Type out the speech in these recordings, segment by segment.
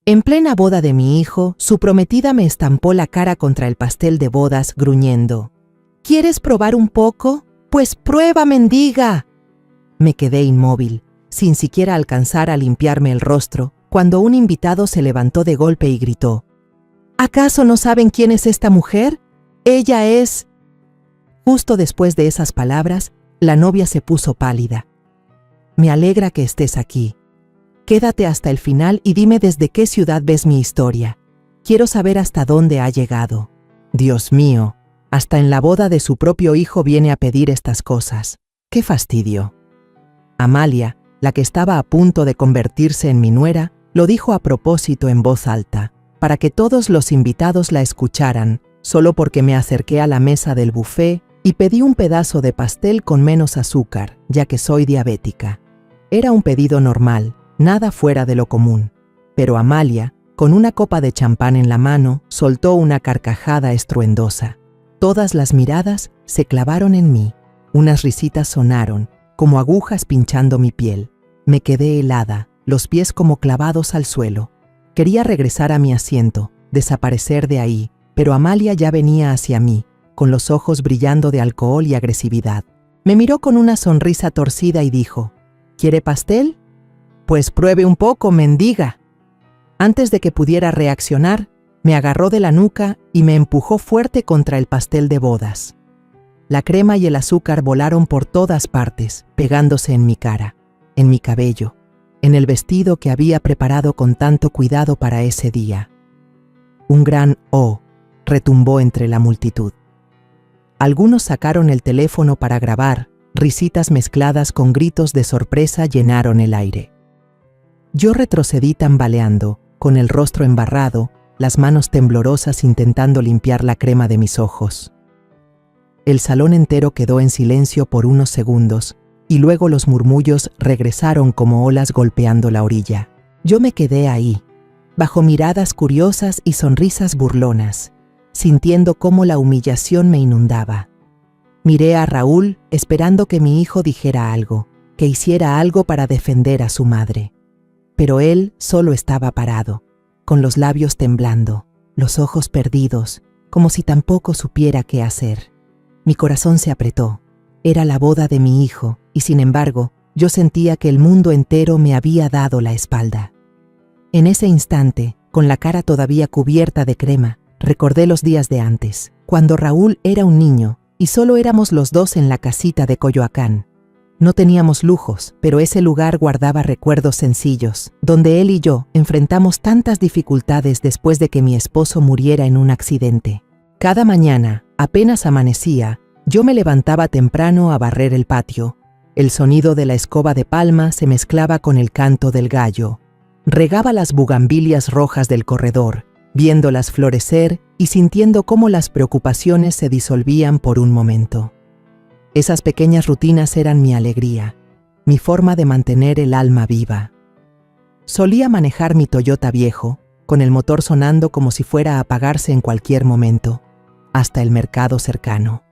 En plena boda de mi hijo, su prometida me estampó la cara contra el pastel de bodas, gruñendo: ¿Quieres probar un poco? Pues prueba, mendiga. Me quedé inmóvil, sin siquiera alcanzar a limpiarme el rostro, cuando un invitado se levantó de golpe y gritó: ¿Acaso no saben quién es esta mujer? Ella es... Justo después de esas palabras, la novia se puso pálida. Me alegra que estés aquí. Quédate hasta el final y dime desde qué ciudad ves mi historia. Quiero saber hasta dónde ha llegado. Dios mío, hasta en la boda de su propio hijo viene a pedir estas cosas. ¡Qué fastidio! Amalia, la que estaba a punto de convertirse en mi nuera, lo dijo a propósito en voz alta, para que todos los invitados la escucharan, solo porque me acerqué a la mesa del buffet y pedí un pedazo de pastel con menos azúcar, ya que soy diabética. Era un pedido normal, nada fuera de lo común, pero Amalia, con una copa de champán en la mano, soltó una carcajada estruendosa. Todas las miradas se clavaron en mí. Unas risitas sonaron, como agujas pinchando mi piel. Me quedé helada, los pies como clavados al suelo. Quería regresar a mi asiento, desaparecer de ahí, pero Amalia ya venía hacia mí, con los ojos brillando de alcohol y agresividad. Me miró con una sonrisa torcida y dijo: ¿Quiere pastel? Pues pruebe un poco, mendiga. Antes de que pudiera reaccionar, me agarró de la nuca y me empujó fuerte contra el pastel de bodas. La crema y el azúcar volaron por todas partes, pegándose en mi cara, en mi cabello, en el vestido que había preparado con tanto cuidado para ese día. Un gran "oh" retumbó entre la multitud. Algunos sacaron el teléfono para grabar, risitas mezcladas con gritos de sorpresa llenaron el aire. Yo retrocedí tambaleando, con el rostro embarrado, las manos temblorosas intentando limpiar la crema de mis ojos. El salón entero quedó en silencio por unos segundos, y luego los murmullos regresaron como olas golpeando la orilla. Yo me quedé ahí, bajo miradas curiosas y sonrisas burlonas, sintiendo cómo la humillación me inundaba. Miré a Raúl esperando que mi hijo dijera algo, que hiciera algo para defender a su madre. Pero él solo estaba parado, con los labios temblando, los ojos perdidos, como si tampoco supiera qué hacer. Mi corazón se apretó. Era la boda de mi hijo, y sin embargo, yo sentía que el mundo entero me había dado la espalda. En ese instante, con la cara todavía cubierta de crema, recordé los días de antes, cuando Raúl era un niño y solo éramos los dos en la casita de Coyoacán. No teníamos lujos, pero ese lugar guardaba recuerdos sencillos, donde él y yo enfrentamos tantas dificultades después de que mi esposo muriera en un accidente. Cada mañana, apenas amanecía, yo me levantaba temprano a barrer el patio. El sonido de la escoba de palma se mezclaba con el canto del gallo. Regaba las bugambilias rojas del corredor, viéndolas florecer y sintiendo cómo las preocupaciones se disolvían por un momento. Esas pequeñas rutinas eran mi alegría, mi forma de mantener el alma viva. Solía manejar mi Toyota viejo, con el motor sonando como si fuera a apagarse en cualquier momento, hasta el mercado cercano.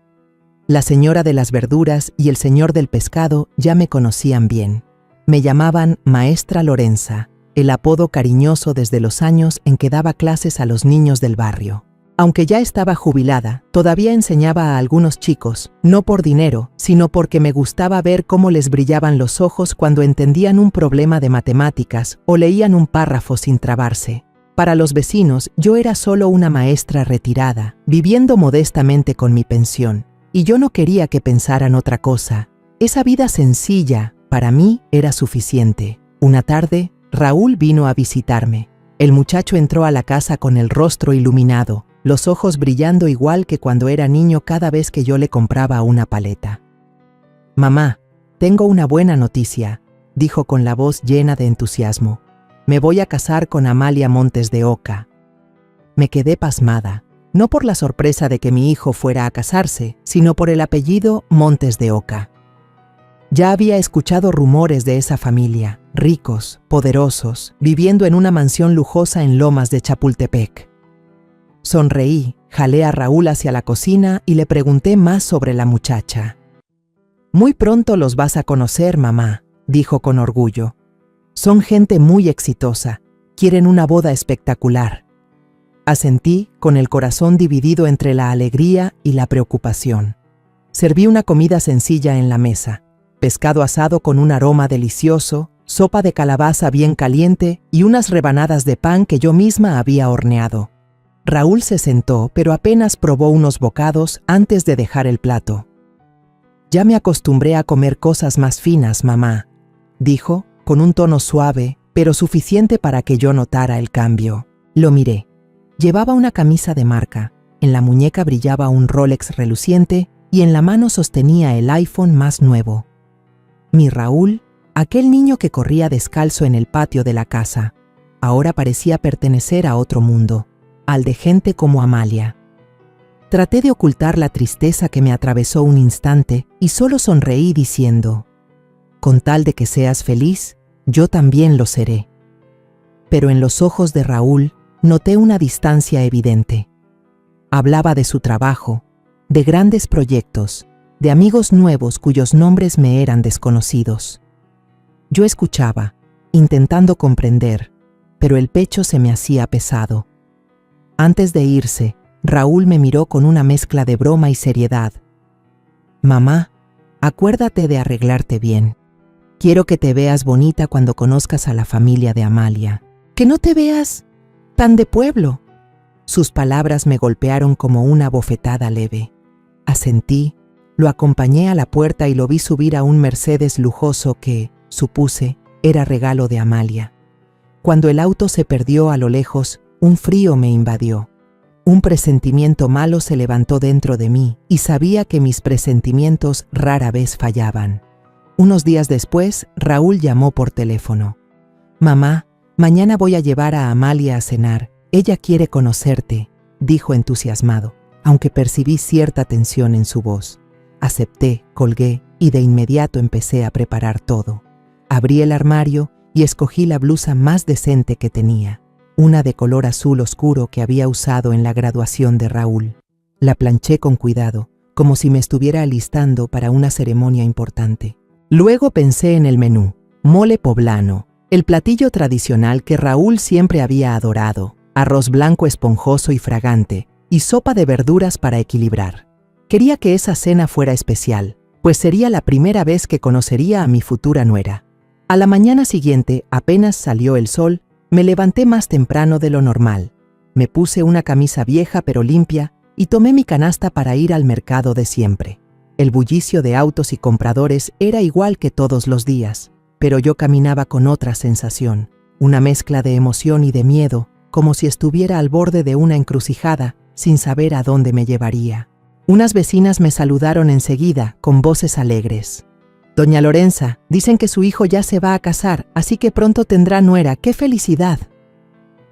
La señora de las verduras y el señor del pescado ya me conocían bien. Me llamaban Maestra Lorenza, el apodo cariñoso desde los años en que daba clases a los niños del barrio. Aunque ya estaba jubilada, todavía enseñaba a algunos chicos, no por dinero, sino porque me gustaba ver cómo les brillaban los ojos cuando entendían un problema de matemáticas o leían un párrafo sin trabarse. Para los vecinos, yo era solo una maestra retirada, viviendo modestamente con mi pensión, y yo no quería que pensaran otra cosa. Esa vida sencilla, para mí, era suficiente. Una tarde, Raúl vino a visitarme. El muchacho entró a la casa con el rostro iluminado, los ojos brillando igual que cuando era niño cada vez que yo le compraba una paleta. «Mamá, tengo una buena noticia», dijo con la voz llena de entusiasmo. «Me voy a casar con Amalia Montes de Oca». Me quedé pasmada, no por la sorpresa de que mi hijo fuera a casarse, sino por el apellido Montes de Oca. Ya había escuchado rumores de esa familia, ricos, poderosos, viviendo en una mansión lujosa en Lomas de Chapultepec. Sonreí, jalé a Raúl hacia la cocina y le pregunté más sobre la muchacha. «Muy pronto los vas a conocer, mamá», dijo con orgullo. «Son gente muy exitosa. Quieren una boda espectacular. Asentí, con el corazón dividido entre la alegría y la preocupación. Serví una comida sencilla en la mesa: pescado asado con un aroma delicioso, sopa de calabaza bien caliente y unas rebanadas de pan que yo misma había horneado. Raúl se sentó, pero apenas probó unos bocados antes de dejar el plato. «Ya me acostumbré a comer cosas más finas, mamá», dijo, con un tono suave, pero suficiente para que yo notara el cambio. Lo miré. Llevaba una camisa de marca, en la muñeca brillaba un Rolex reluciente y en la mano sostenía el iPhone más nuevo. Mi Raúl, aquel niño que corría descalzo en el patio de la casa, ahora parecía pertenecer a otro mundo, al de gente como Amalia. Traté de ocultar la tristeza que me atravesó un instante y solo sonreí diciendo: «Con tal de que seas feliz, yo también lo seré». Pero en los ojos de Raúl noté una distancia evidente. Hablaba de su trabajo, de grandes proyectos, de amigos nuevos cuyos nombres me eran desconocidos. Yo escuchaba, intentando comprender, pero el pecho se me hacía pesado. Antes de irse, Raúl me miró con una mezcla de broma y seriedad. «Mamá, acuérdate de arreglarte bien. Quiero que te veas bonita cuando conozcas a la familia de Amalia. Que no te veas tan de pueblo». Sus palabras me golpearon como una bofetada leve. Asentí, lo acompañé a la puerta y lo vi subir a un Mercedes lujoso que, supuse, era regalo de Amalia. Cuando el auto se perdió a lo lejos, un frío me invadió. Un presentimiento malo se levantó dentro de mí y sabía que mis presentimientos rara vez fallaban. Unos días después, Raúl llamó por teléfono. «Mamá, mañana voy a llevar a Amalia a cenar. Ella quiere conocerte», dijo entusiasmado, aunque percibí cierta tensión en su voz. Acepté, colgué y de inmediato empecé a preparar todo. Abrí el armario y escogí la blusa más decente que tenía, una de color azul oscuro que había usado en la graduación de Raúl. La planché con cuidado, como si me estuviera alistando para una ceremonia importante. Luego pensé en el menú: mole poblano, el platillo tradicional que Raúl siempre había adorado, arroz blanco esponjoso y fragante, y sopa de verduras para equilibrar. Quería que esa cena fuera especial, pues sería la primera vez que conocería a mi futura nuera. A la mañana siguiente, apenas salió el sol, me levanté más temprano de lo normal. Me puse una camisa vieja pero limpia y tomé mi canasta para ir al mercado de siempre. El bullicio de autos y compradores era igual que todos los días, pero yo caminaba con otra sensación, una mezcla de emoción y de miedo, como si estuviera al borde de una encrucijada, sin saber a dónde me llevaría. Unas vecinas me saludaron enseguida, con voces alegres. «Doña Lorenza, dicen que su hijo ya se va a casar, así que pronto tendrá nuera. ¡Qué felicidad!».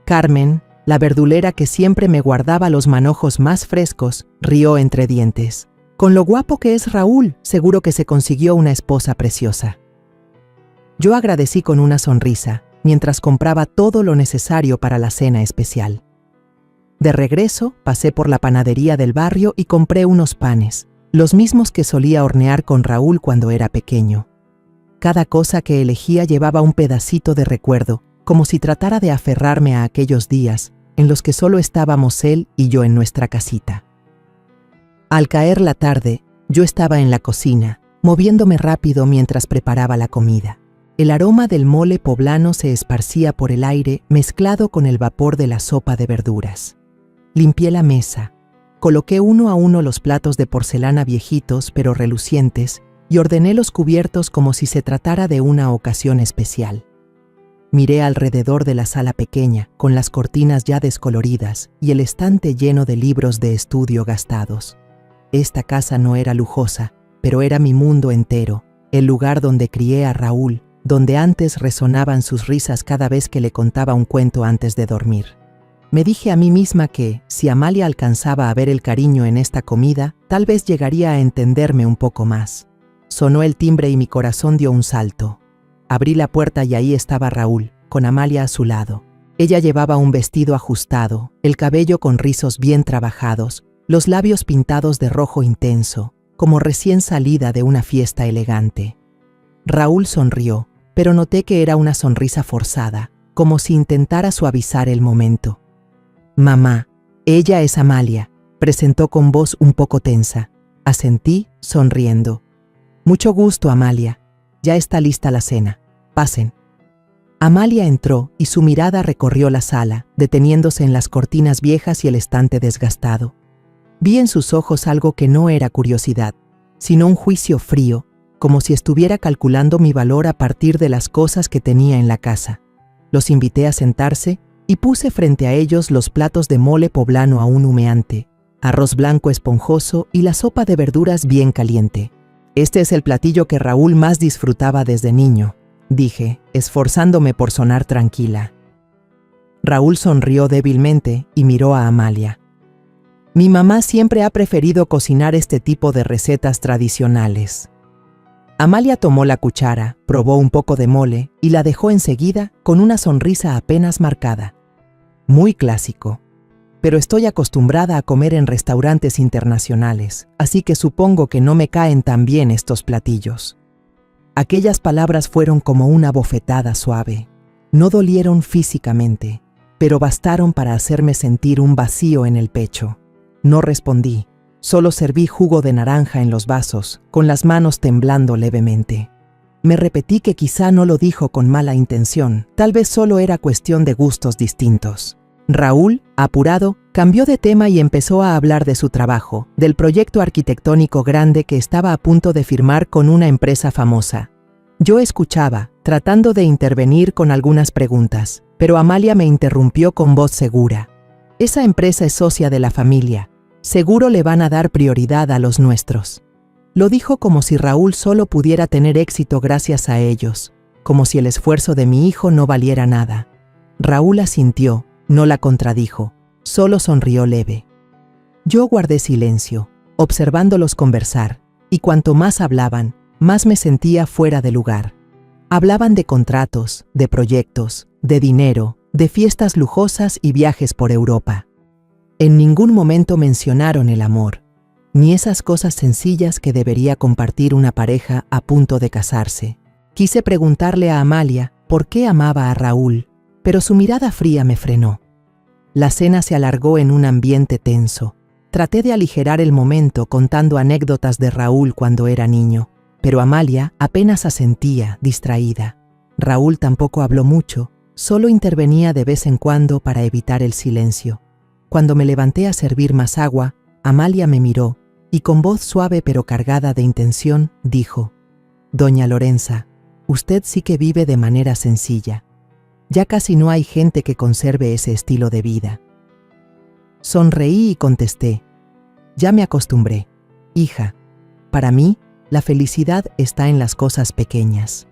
Carmen, la verdulera que siempre me guardaba los manojos más frescos, rió entre dientes. «Con lo guapo que es Raúl, seguro que se consiguió una esposa preciosa». Yo agradecí con una sonrisa, mientras compraba todo lo necesario para la cena especial. De regreso, pasé por la panadería del barrio y compré unos panes, los mismos que solía hornear con Raúl cuando era pequeño. Cada cosa que elegía llevaba un pedacito de recuerdo, como si tratara de aferrarme a aquellos días en los que solo estábamos él y yo en nuestra casita. Al caer la tarde, yo estaba en la cocina, moviéndome rápido mientras preparaba la comida. El aroma del mole poblano se esparcía por el aire mezclado con el vapor de la sopa de verduras. Limpié la mesa, coloqué uno a uno los platos de porcelana viejitos pero relucientes y ordené los cubiertos como si se tratara de una ocasión especial. Miré alrededor de la sala pequeña, con las cortinas ya descoloridas y el estante lleno de libros de estudio gastados. Esta casa no era lujosa, pero era mi mundo entero, el lugar donde crié a Raúl, donde antes resonaban sus risas cada vez que le contaba un cuento antes de dormir. Me dije a mí misma que, si Amalia alcanzaba a ver el cariño en esta comida, tal vez llegaría a entenderme un poco más. Sonó el timbre y mi corazón dio un salto. Abrí la puerta y ahí estaba Raúl, con Amalia a su lado. Ella llevaba un vestido ajustado, el cabello con rizos bien trabajados, los labios pintados de rojo intenso, como recién salida de una fiesta elegante. Raúl sonrió, pero noté que era una sonrisa forzada, como si intentara suavizar el momento. «Mamá, ella es Amalia», presentó con voz un poco tensa. Asentí, sonriendo. «Mucho gusto, Amalia. Ya está lista la cena. Pasen». Amalia entró y su mirada recorrió la sala, deteniéndose en las cortinas viejas y el estante desgastado. Vi en sus ojos algo que no era curiosidad, sino un juicio frío, como si estuviera calculando mi valor a partir de las cosas que tenía en la casa. Los invité a sentarse y puse frente a ellos los platos de mole poblano aún humeante, arroz blanco esponjoso y la sopa de verduras bien caliente. «Este es el platillo que Raúl más disfrutaba desde niño», dije, esforzándome por sonar tranquila. Raúl sonrió débilmente y miró a Amalia. «Mi mamá siempre ha preferido cocinar este tipo de recetas tradicionales». Amalia tomó la cuchara, probó un poco de mole y la dejó enseguida con una sonrisa apenas marcada. «Muy clásico. Pero estoy acostumbrada a comer en restaurantes internacionales, así que supongo que no me caen tan bien estos platillos». Aquellas palabras fueron como una bofetada suave. No dolieron físicamente, pero bastaron para hacerme sentir un vacío en el pecho. No respondí, solo serví jugo de naranja en los vasos, con las manos temblando levemente. Me repetí que quizá no lo dijo con mala intención, tal vez solo era cuestión de gustos distintos. Raúl, apurado, cambió de tema y empezó a hablar de su trabajo, del proyecto arquitectónico grande que estaba a punto de firmar con una empresa famosa. Yo escuchaba, tratando de intervenir con algunas preguntas, pero Amalia me interrumpió con voz segura. «Esa empresa es socia de la familia. Seguro le van a dar prioridad a los nuestros». Lo dijo como si Raúl solo pudiera tener éxito gracias a ellos, como si el esfuerzo de mi hijo no valiera nada. Raúl asintió. No la contradijo, solo sonrió leve. Yo guardé silencio, observándolos conversar, y cuanto más hablaban, más me sentía fuera de lugar. Hablaban de contratos, de proyectos, de dinero, de fiestas lujosas y viajes por Europa. En ningún momento mencionaron el amor, ni esas cosas sencillas que debería compartir una pareja a punto de casarse. Quise preguntarle a Amalia por qué amaba a Raúl, pero su mirada fría me frenó. La cena se alargó en un ambiente tenso. Traté de aligerar el momento contando anécdotas de Raúl cuando era niño, pero Amalia apenas asentía, distraída. Raúl tampoco habló mucho, solo intervenía de vez en cuando para evitar el silencio. Cuando me levanté a servir más agua, Amalia me miró y con voz suave pero cargada de intención dijo: «Doña Lorenza, usted sí que vive de manera sencilla. Ya casi no hay gente que conserve ese estilo de vida». Sonreí y contesté: «Ya me acostumbré, hija. Para mí, la felicidad está en las cosas pequeñas».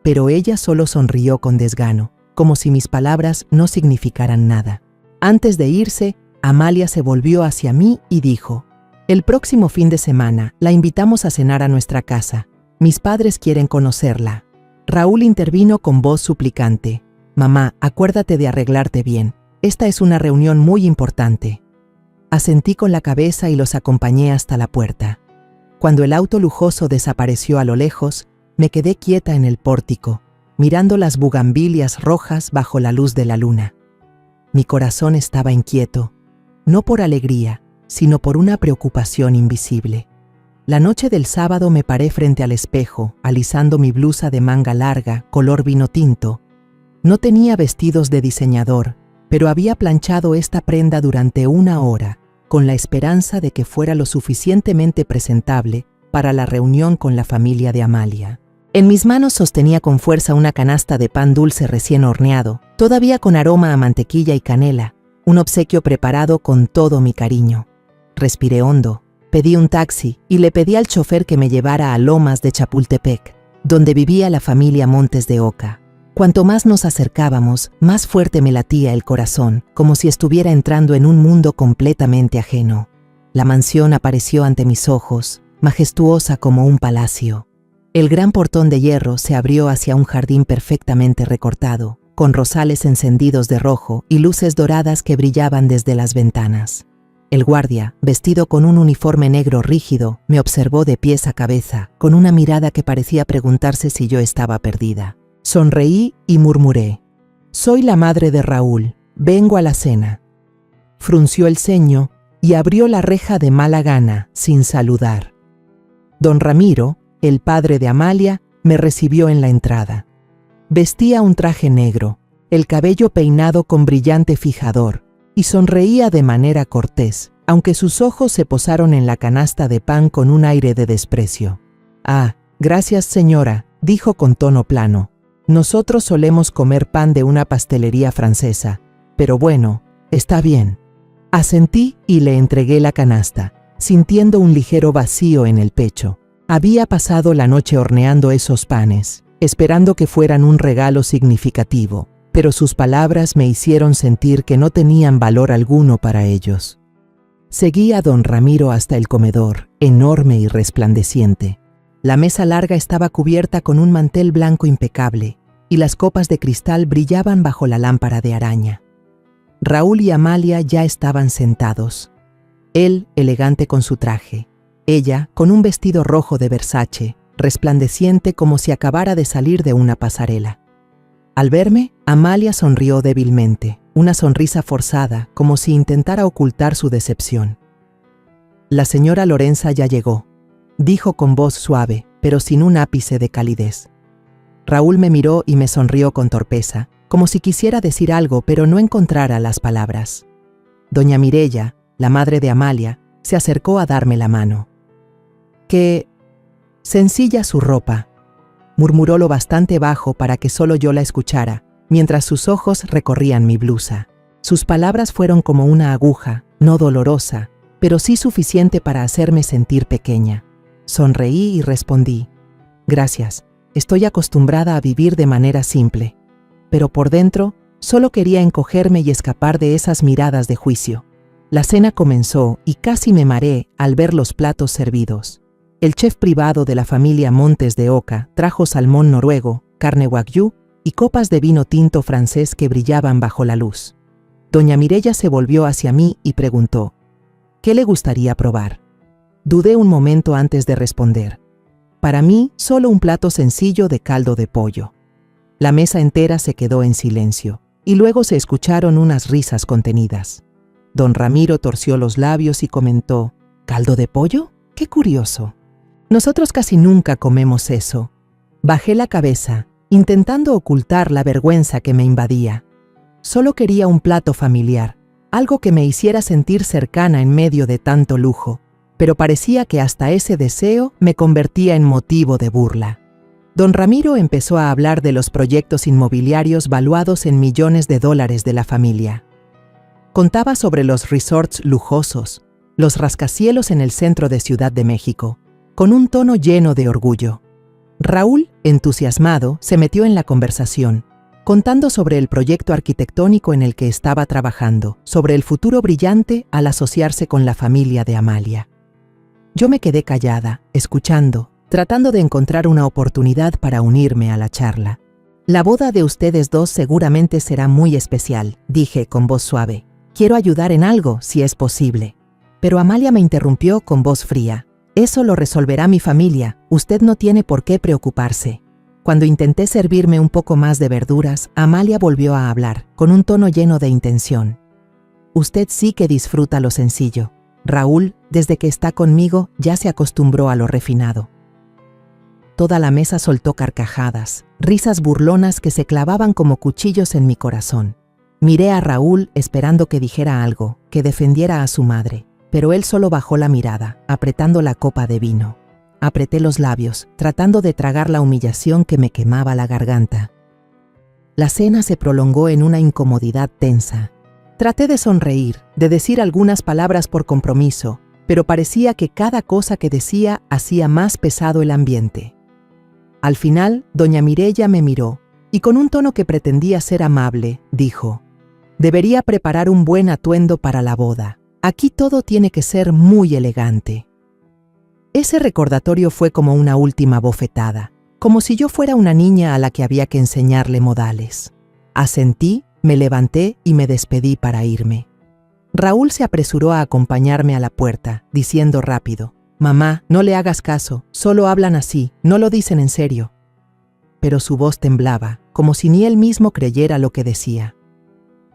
Pero ella solo sonrió con desgano, como si mis palabras no significaran nada. Antes de irse, Amalia se volvió hacia mí y dijo: «El próximo fin de semana la invitamos a cenar a nuestra casa. Mis padres quieren conocerla». Raúl intervino con voz suplicante: «Mamá, acuérdate de arreglarte bien. Esta es una reunión muy importante». Asentí con la cabeza y los acompañé hasta la puerta. Cuando el auto lujoso desapareció a lo lejos, me quedé quieta en el pórtico, mirando las bugambilias rojas bajo la luz de la luna. Mi corazón estaba inquieto, no por alegría, sino por una preocupación invisible. La noche del sábado me paré frente al espejo, alisando mi blusa de manga larga, color vino tinto. No tenía vestidos de diseñador, pero había planchado esta prenda durante 1 hora, con la esperanza de que fuera lo suficientemente presentable para la reunión con la familia de Amalia. En mis manos sostenía con fuerza una canasta de pan dulce recién horneado, todavía con aroma a mantequilla y canela, un obsequio preparado con todo mi cariño. Respiré hondo. Pedí un taxi y le pedí al chofer que me llevara a Lomas de Chapultepec, donde vivía la familia Montes de Oca. Cuanto más nos acercábamos, más fuerte me latía el corazón, como si estuviera entrando en un mundo completamente ajeno. La mansión apareció ante mis ojos, majestuosa como un palacio. El gran portón de hierro se abrió hacia un jardín perfectamente recortado, con rosales encendidos de rojo y luces doradas que brillaban desde las ventanas. El guardia, vestido con un uniforme negro rígido, me observó de pies a cabeza, con una mirada que parecía preguntarse si yo estaba perdida. Sonreí y murmuré: Soy la madre de Raúl, vengo a la cena. Frunció el ceño y abrió la reja de mala gana, sin saludar. Don Ramiro, el padre de Amalia, me recibió en la entrada. Vestía un traje negro, el cabello peinado con brillante fijador, y sonreía de manera cortés, aunque sus ojos se posaron en la canasta de pan con un aire de desprecio. «Ah, gracias señora», dijo con tono plano. «Nosotros solemos comer pan de una pastelería francesa, pero bueno, está bien». Asentí y le entregué la canasta, sintiendo un ligero vacío en el pecho. Había pasado la noche horneando esos panes, esperando que fueran un regalo significativo, pero sus palabras me hicieron sentir que no tenían valor alguno para ellos. Seguí a don Ramiro hasta el comedor, enorme y resplandeciente. La mesa larga estaba cubierta con un mantel blanco impecable, y las copas de cristal brillaban bajo la lámpara de araña. Raúl y Amalia ya estaban sentados. Él, elegante con su traje. Ella, con un vestido rojo de Versace, resplandeciente como si acabara de salir de una pasarela. Al verme, Amalia sonrió débilmente, una sonrisa forzada, como si intentara ocultar su decepción. «La señora Lorenza ya llegó», dijo con voz suave, pero sin un ápice de calidez. Raúl me miró y me sonrió con torpeza, como si quisiera decir algo, pero no encontrara las palabras. Doña Mireya, la madre de Amalia, se acercó a darme la mano. «Qué sencilla su ropa», murmuró lo bastante bajo para que solo yo la escuchara, mientras sus ojos recorrían mi blusa. Sus palabras fueron como una aguja, no dolorosa, pero sí suficiente para hacerme sentir pequeña. Sonreí y respondí: «Gracias, estoy acostumbrada a vivir de manera simple». Pero por dentro, solo quería encogerme y escapar de esas miradas de juicio. La cena comenzó y casi me mareé al ver los platos servidos. El chef privado de la familia Montes de Oca trajo salmón noruego, carne wagyu y copas de vino tinto francés que brillaban bajo la luz. Doña Mireya se volvió hacia mí y preguntó: «¿Qué le gustaría probar?». Dudé un momento antes de responder. Para mí, solo un plato sencillo de caldo de pollo. La mesa entera se quedó en silencio, y luego se escucharon unas risas contenidas. Don Ramiro torció los labios y comentó: «¿Caldo de pollo? ¡Qué curioso! Nosotros casi nunca comemos eso». Bajé la cabeza, intentando ocultar la vergüenza que me invadía. Solo quería un plato familiar, algo que me hiciera sentir cercana en medio de tanto lujo, pero parecía que hasta ese deseo me convertía en motivo de burla. Don Ramiro empezó a hablar de los proyectos inmobiliarios valuados en millones de dólares de la familia. Contaba sobre los resorts lujosos, los rascacielos en el centro de Ciudad de México, con un tono lleno de orgullo. Raúl, entusiasmado, se metió en la conversación, contando sobre el proyecto arquitectónico en el que estaba trabajando, sobre el futuro brillante al asociarse con la familia de Amalia. Yo me quedé callada, escuchando, tratando de encontrar una oportunidad para unirme a la charla. «La boda de ustedes dos seguramente será muy especial», dije con voz suave. «Quiero ayudar en algo, si es posible». Pero Amalia me interrumpió con voz fría. «Eso lo resolverá mi familia, usted no tiene por qué preocuparse». Cuando intenté servirme un poco más de verduras, Amalia volvió a hablar, con un tono lleno de intención. «Usted sí que disfruta lo sencillo. Raúl, desde que está conmigo, ya se acostumbró a lo refinado». Toda la mesa soltó carcajadas, risas burlonas que se clavaban como cuchillos en mi corazón. Miré a Raúl esperando que dijera algo, que defendiera a su madre, pero él solo bajó la mirada, apretando la copa de vino. Apreté los labios, tratando de tragar la humillación que me quemaba la garganta. La cena se prolongó en una incomodidad tensa. Traté de sonreír, de decir algunas palabras por compromiso, pero parecía que cada cosa que decía hacía más pesado el ambiente. Al final, doña Mireya me miró, y con un tono que pretendía ser amable, dijo: «Debería preparar un buen atuendo para la boda. Aquí todo tiene que ser muy elegante». Ese recordatorio fue como una última bofetada, como si yo fuera una niña a la que había que enseñarle modales. Asentí, me levanté y me despedí para irme. Raúl se apresuró a acompañarme a la puerta, diciendo rápido: «Mamá, no le hagas caso, solo hablan así, no lo dicen en serio». pero su voz temblaba, como si ni él mismo creyera lo que decía.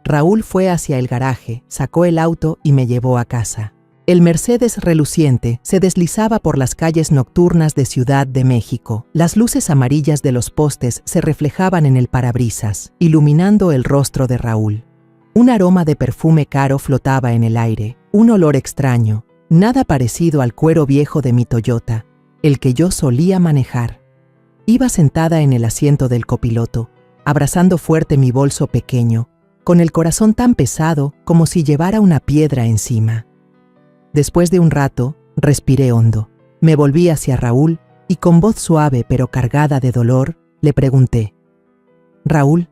Raúl fue hacia el garaje, sacó el auto y me llevó a casa. El Mercedes reluciente se deslizaba por las calles nocturnas de Ciudad de México. Las luces amarillas de los postes se reflejaban en el parabrisas, iluminando el rostro de Raúl. Un aroma de perfume caro flotaba en el aire, un olor extraño, nada parecido al cuero viejo de mi Toyota, el que yo solía manejar. Iba sentada en el asiento del copiloto, abrazando fuerte mi bolso pequeño, con el corazón tan pesado como si llevara una piedra encima. Después de un rato, respiré hondo. Me volví hacia Raúl y con voz suave pero cargada de dolor, le pregunté: «Raúl,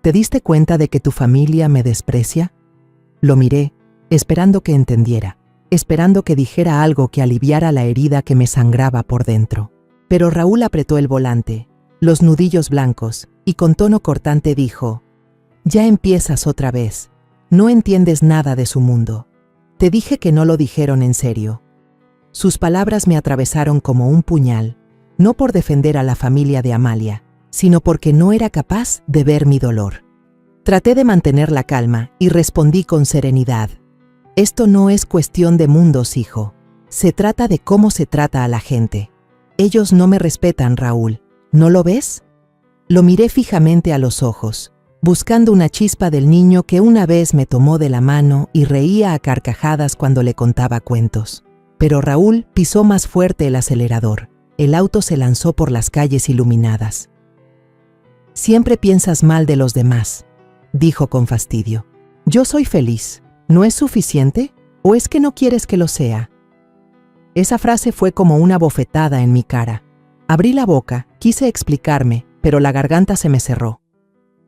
¿te diste cuenta de que tu familia me desprecia?». Lo miré, esperando que entendiera, esperando que dijera algo que aliviara la herida que me sangraba por dentro. Pero Raúl apretó el volante, los nudillos blancos, y con tono cortante dijo: «Ya empiezas otra vez. No entiendes nada de su mundo. Te dije que no lo dijeron en serio». Sus palabras me atravesaron como un puñal, no por defender a la familia de Amalia, sino porque no era capaz de ver mi dolor. Traté de mantener la calma y respondí con serenidad: «Esto no es cuestión de mundos, hijo. Se trata de cómo se trata a la gente. Ellos no me respetan, Raúl. ¿No lo ves?». Lo miré fijamente a los ojos, buscando una chispa del niño que una vez me tomó de la mano y reía a carcajadas cuando le contaba cuentos. Pero Raúl pisó más fuerte el acelerador. El auto se lanzó por las calles iluminadas. «Siempre piensas mal de los demás», dijo con fastidio. «Yo soy feliz. ¿No es suficiente? ¿O es que no quieres que lo sea?». Esa frase fue como una bofetada en mi cara. Abrí la boca, quise explicarme, pero la garganta se me cerró.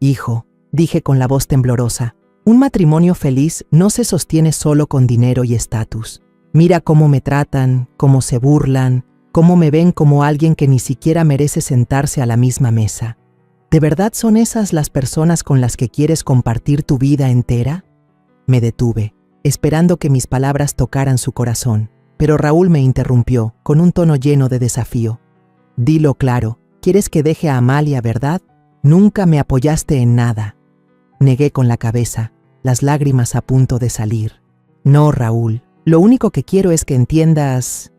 «Hijo», dije con la voz temblorosa, «un matrimonio feliz no se sostiene solo con dinero y estatus. Mira cómo me tratan, cómo se burlan, cómo me ven como alguien que ni siquiera merece sentarse a la misma mesa. ¿De verdad son esas las personas con las que quieres compartir tu vida entera?». Me detuve, esperando que mis palabras tocaran su corazón, pero Raúl me interrumpió con un tono lleno de desafío. «Dilo claro, ¿quieres que deje a Amalia, verdad? Nunca me apoyaste en nada». Negué con la cabeza, las lágrimas a punto de salir. «No, Raúl, lo único que quiero es que entiendas…».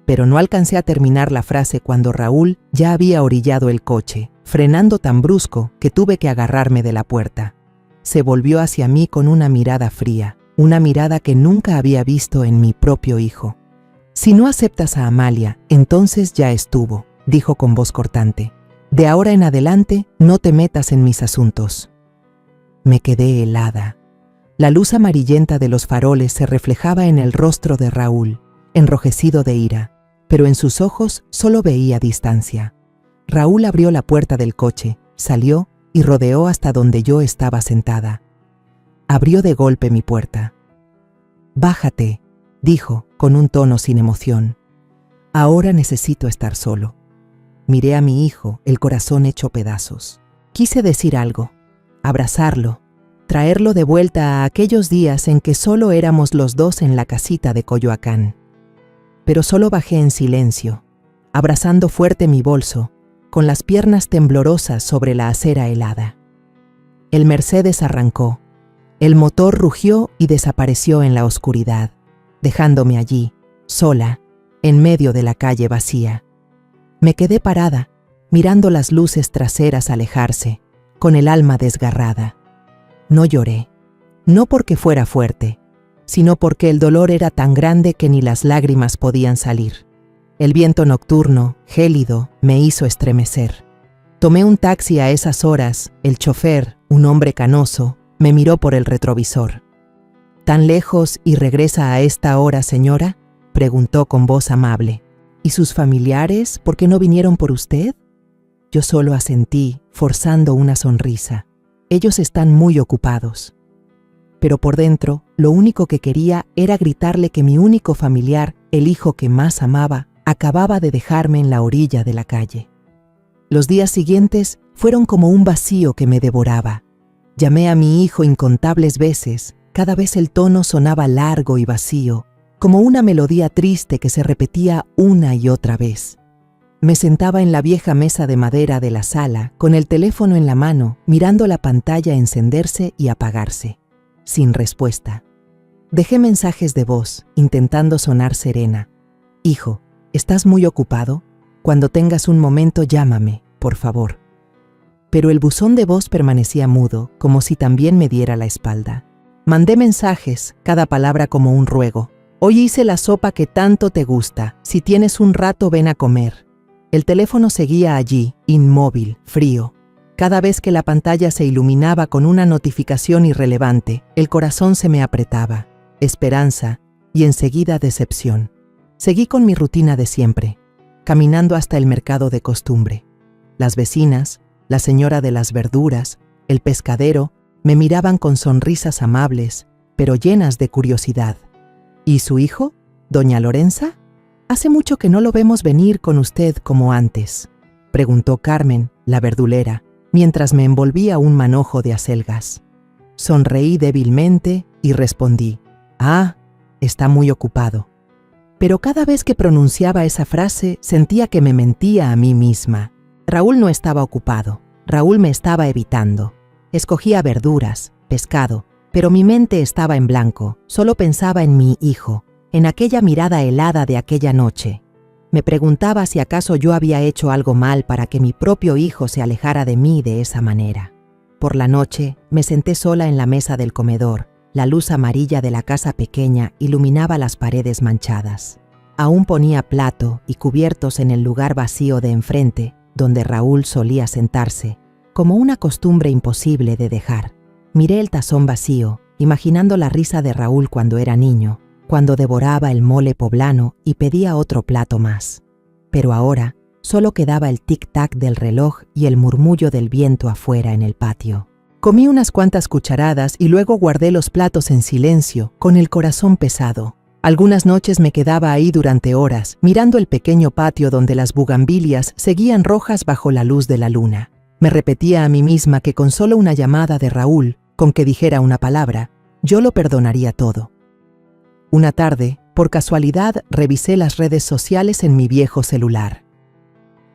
Pero no alcancé a terminar la frase cuando Raúl ya había orillado el coche, frenando tan brusco que tuve que agarrarme de la puerta. Se volvió hacia mí con una mirada fría, una mirada que nunca había visto en mi propio hijo. «Si no aceptas a Amalia, entonces ya estuvo», dijo con voz cortante. «De ahora en adelante, no te metas en mis asuntos». Me quedé helada. La luz amarillenta de los faroles se reflejaba en el rostro de Raúl, enrojecido de ira, pero en sus ojos solo veía distancia. Raúl abrió la puerta del coche, salió y rodeó hasta donde yo estaba sentada. Abrió de golpe mi puerta. «Bájate», dijo, con un tono sin emoción. «Ahora necesito estar solo». Miré a mi hijo, el corazón hecho pedazos. Quise decir algo, abrazarlo, traerlo de vuelta a aquellos días en que solo éramos los dos en la casita de Coyoacán. Pero solo bajé en silencio, abrazando fuerte mi bolso, con las piernas temblorosas sobre la acera helada. El Mercedes arrancó. El motor rugió y desapareció en la oscuridad, dejándome allí, sola, en medio de la calle vacía. Me quedé parada, mirando las luces traseras alejarse, con el alma desgarrada. No lloré, no porque fuera fuerte, sino porque el dolor era tan grande que ni las lágrimas podían salir. El viento nocturno, gélido, me hizo estremecer. Tomé un taxi a esas horas. El chofer, un hombre canoso, me miró por el retrovisor. «¿Tan lejos y regresa a esta hora, señora?», preguntó con voz amable. «¿Y sus familiares, por qué no vinieron por usted?». Yo solo asentí, forzando una sonrisa. Ellos están muy ocupados. Pero por dentro, lo único que quería era gritarle que mi único familiar, el hijo que más amaba, acababa de dejarme en la orilla de la calle. Los días siguientes fueron como un vacío que me devoraba. Llamé a mi hijo incontables veces, cada vez el tono sonaba largo y vacío, como una melodía triste que se repetía una y otra vez. Me sentaba en la vieja mesa de madera de la sala, con el teléfono en la mano, mirando la pantalla encenderse y apagarse. Sin respuesta. Dejé mensajes de voz, intentando sonar serena. Hijo, ¿estás muy ocupado? Cuando tengas un momento, llámame, por favor. Pero el buzón de voz permanecía mudo, como si también me diera la espalda. Mandé mensajes, cada palabra como un ruego. Hoy hice la sopa que tanto te gusta. Si tienes un rato, ven a comer. El teléfono seguía allí, inmóvil, frío. Cada vez que la pantalla se iluminaba con una notificación irrelevante, el corazón se me apretaba. Esperanza y enseguida decepción. Seguí con mi rutina de siempre, caminando hasta el mercado de costumbre. Las vecinas, la señora de las verduras, el pescadero, me miraban con sonrisas amables, pero llenas de curiosidad. ¿Y su hijo, doña Lorenza? Hace mucho que no lo vemos venir con usted como antes, preguntó Carmen, la verdulera, mientras me envolvía un manojo de acelgas. Sonreí débilmente y respondí: «Ah, está muy ocupado». Pero cada vez que pronunciaba esa frase sentía que me mentía a mí misma. Raúl no estaba ocupado, Raúl me estaba evitando. Escogía verduras, pescado, pero mi mente estaba en blanco, solo pensaba en mi hijo, en aquella mirada helada de aquella noche. Me preguntaba si acaso yo había hecho algo mal para que mi propio hijo se alejara de mí de esa manera. Por la noche me senté sola en la mesa del comedor. La luz amarilla de la casa pequeña iluminaba las paredes manchadas. Aún ponía plato y cubiertos en el lugar vacío de enfrente, donde Raúl solía sentarse, como una costumbre imposible de dejar. Miré el tazón vacío, imaginando la risa de Raúl cuando era niño, cuando devoraba el mole poblano y pedía otro plato más. Pero ahora solo quedaba el tic-tac del reloj y el murmullo del viento afuera en el patio. Comí unas cuantas cucharadas y luego guardé los platos en silencio, con el corazón pesado. Algunas noches me quedaba ahí durante horas, mirando el pequeño patio donde las bugambilias seguían rojas bajo la luz de la luna. Me repetía a mí misma que con solo una llamada de Raúl, con que dijera una palabra, yo lo perdonaría todo. Una tarde, por casualidad, revisé las redes sociales en mi viejo celular.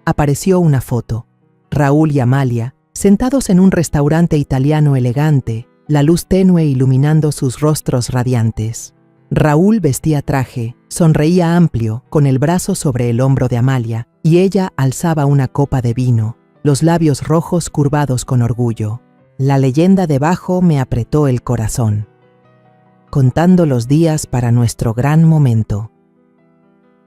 Apareció una foto. Raúl y Amalia, sentados en un restaurante italiano elegante, la luz tenue iluminando sus rostros radiantes. Raúl vestía traje, sonreía amplio, con el brazo sobre el hombro de Amalia, y ella alzaba una copa de vino, los labios rojos curvados con orgullo. La leyenda debajo me apretó el corazón. Contando los días para nuestro gran momento.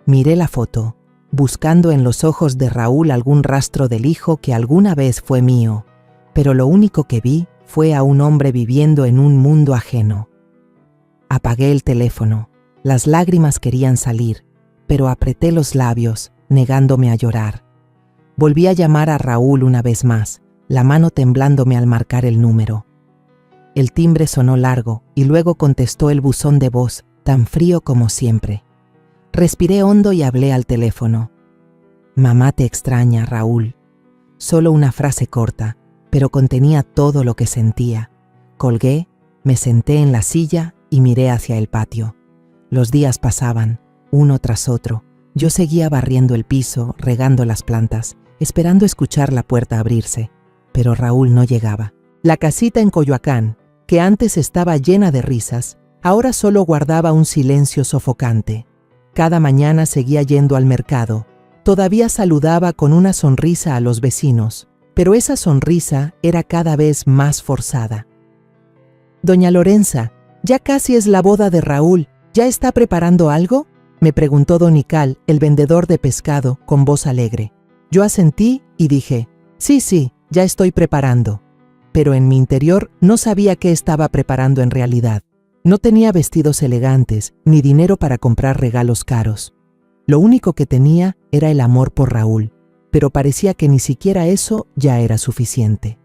Miré la foto, buscando en los ojos de Raúl algún rastro del hijo que alguna vez fue mío, pero lo único que vi fue a un hombre viviendo en un mundo ajeno. Apagué el teléfono, las lágrimas querían salir, pero apreté los labios, negándome a llorar. Volví a llamar a Raúl una vez más, la mano temblándome al marcar el número. El timbre sonó largo y luego contestó el buzón de voz, tan frío como siempre. Respiré hondo y hablé al teléfono. «Mamá te extraña, Raúl». Solo una frase corta, pero contenía todo lo que sentía. Colgué, me senté en la silla y miré hacia el patio. Los días pasaban, uno tras otro. Yo seguía barriendo el piso, regando las plantas, esperando escuchar la puerta abrirse. Pero Raúl no llegaba. La casita en Coyoacán, que antes estaba llena de risas, ahora solo guardaba un silencio sofocante. Cada mañana seguía yendo al mercado. Todavía saludaba con una sonrisa a los vecinos, pero esa sonrisa era cada vez más forzada. «Doña Lorenza, ya casi es la boda de Raúl. ¿Ya está preparando algo?», me preguntó don Ical, el vendedor de pescado, con voz alegre. Yo asentí y dije: «Sí, ya estoy preparando». Pero en mi interior no sabía qué estaba preparando en realidad. No tenía vestidos elegantes, ni dinero para comprar regalos caros. Lo único que tenía era el amor por Raúl, pero parecía que ni siquiera eso ya era suficiente.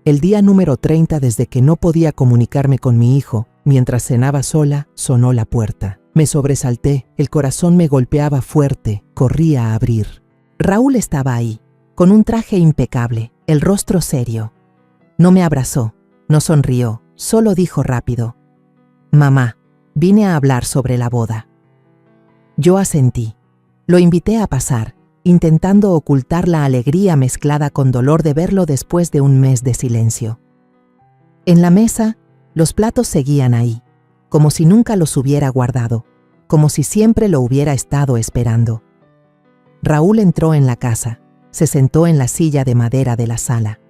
El día número 30 desde que no podía comunicarme con mi hijo, mientras cenaba sola, sonó la puerta. Me sobresalté, el corazón me golpeaba fuerte, corría a abrir. Raúl estaba ahí, con un traje impecable, el rostro serio. No me abrazó, no sonrió, solo dijo rápido: «Mamá, vine a hablar sobre la boda». Yo asentí. Lo invité a pasar, intentando ocultar la alegría mezclada con dolor de verlo después de un mes de silencio. En la mesa, los platos seguían ahí, como si nunca los hubiera guardado, como si siempre lo hubiera estado esperando. Raúl entró en la casa, se sentó en la silla de madera de la sala,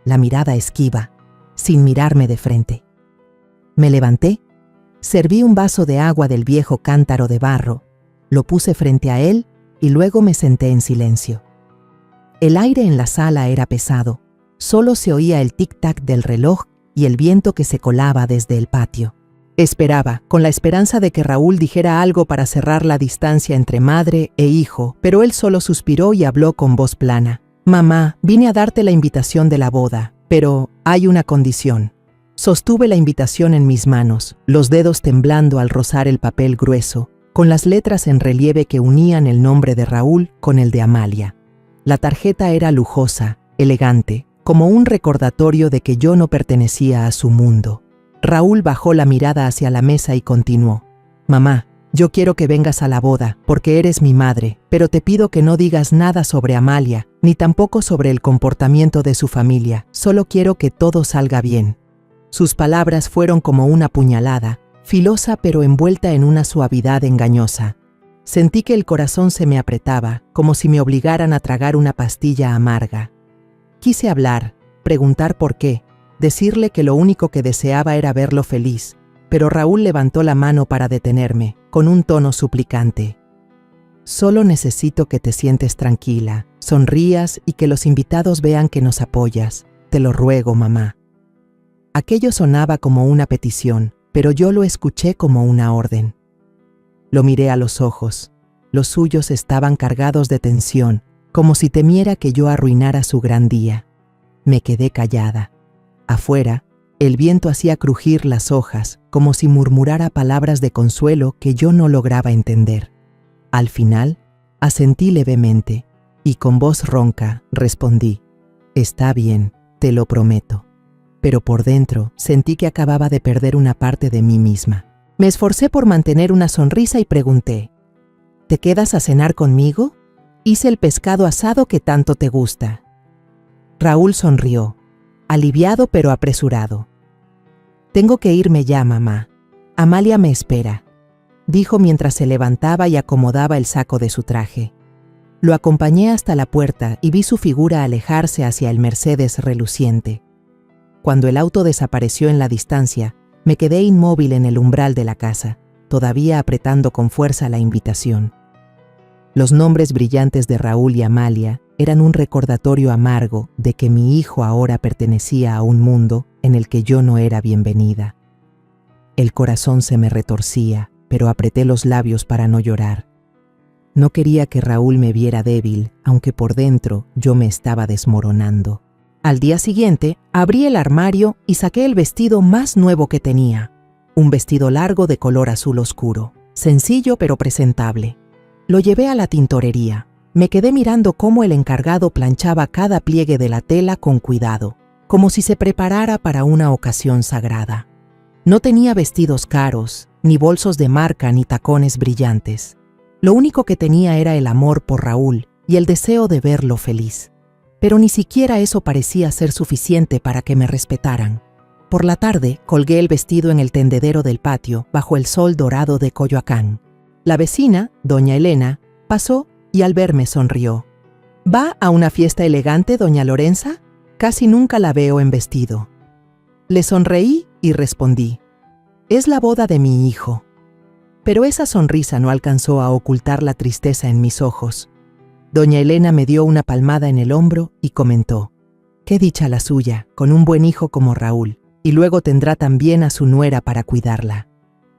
la mirada esquiva, sin mirarme de frente. Me levanté, serví un vaso de agua del viejo cántaro de barro, lo puse frente a él y luego me senté en silencio. El aire en la sala era pesado, solo se oía el tic-tac del reloj y el viento que se colaba desde el patio. Esperaba, con la esperanza de que Raúl dijera algo para cerrar la distancia entre madre e hijo, pero él solo suspiró y habló con voz plana. «Mamá, vine a darte la invitación de la boda, pero hay una condición». Sostuve la invitación en mis manos, los dedos temblando al rozar el papel grueso, con las letras en relieve que unían el nombre de Raúl con el de Amalia. La tarjeta era lujosa, elegante, como un recordatorio de que yo no pertenecía a su mundo. Raúl bajó la mirada hacia la mesa y continuó. «Mamá, yo quiero que vengas a la boda, porque eres mi madre, pero te pido que no digas nada sobre Amalia, ni tampoco sobre el comportamiento de su familia. Solo quiero que todo salga bien». Sus palabras fueron como una puñalada, filosa pero envuelta en una suavidad engañosa. Sentí que el corazón se me apretaba, como si me obligaran a tragar una pastilla amarga. Quise hablar, preguntar por qué, decirle que lo único que deseaba era verlo feliz, pero Raúl levantó la mano para detenerme, con un tono suplicante. «Solo necesito que te sientes tranquila, sonrías y que los invitados vean que nos apoyas. Te lo ruego, mamá». Aquello sonaba como una petición, pero yo lo escuché como una orden. Lo miré a los ojos. Los suyos estaban cargados de tensión, como si temiera que yo arruinara su gran día. Me quedé callada. Afuera, el viento hacía crujir las hojas, como si murmurara palabras de consuelo que yo no lograba entender. Al final, asentí levemente, y con voz ronca respondí: «Está bien, te lo prometo». Pero por dentro sentí que acababa de perder una parte de mí misma. Me esforcé por mantener una sonrisa y pregunté: «¿Te quedas a cenar conmigo? Hice el pescado asado que tanto te gusta». Raúl sonrió, aliviado pero apresurado. «Tengo que irme ya, mamá. Amalia me espera», dijo mientras se levantaba y acomodaba el saco de su traje. Lo acompañé hasta la puerta y vi su figura alejarse hacia el Mercedes reluciente. Cuando el auto desapareció en la distancia, me quedé inmóvil en el umbral de la casa, todavía apretando con fuerza la invitación. Los nombres brillantes de Raúl y Amalia eran un recordatorio amargo de que mi hijo ahora pertenecía a un mundo en el que yo no era bienvenida. El corazón se me retorcía, pero apreté los labios para no llorar. No quería que Raúl me viera débil, aunque por dentro yo me estaba desmoronando. Al día siguiente, abrí el armario y saqué el vestido más nuevo que tenía. Un vestido largo de color azul oscuro, sencillo pero presentable. Lo llevé a la tintorería. Me quedé mirando cómo el encargado planchaba cada pliegue de la tela con cuidado, como si se preparara para una ocasión sagrada. No tenía vestidos caros, ni bolsos de marca, ni tacones brillantes. Lo único que tenía era el amor por Raúl y el deseo de verlo feliz. Pero ni siquiera eso parecía ser suficiente para que me respetaran. Por la tarde, colgué el vestido en el tendedero del patio, bajo el sol dorado de Coyoacán. La vecina, doña Elena, pasó y al verme sonrió. ¿Va a una fiesta elegante, doña Lorenza? Casi nunca la veo en vestido. Le sonreí y respondí: «Es la boda de mi hijo». Pero esa sonrisa no alcanzó a ocultar la tristeza en mis ojos. Doña Elena me dio una palmada en el hombro y comentó: «Qué dicha la suya, con un buen hijo como Raúl, y luego tendrá también a su nuera para cuidarla».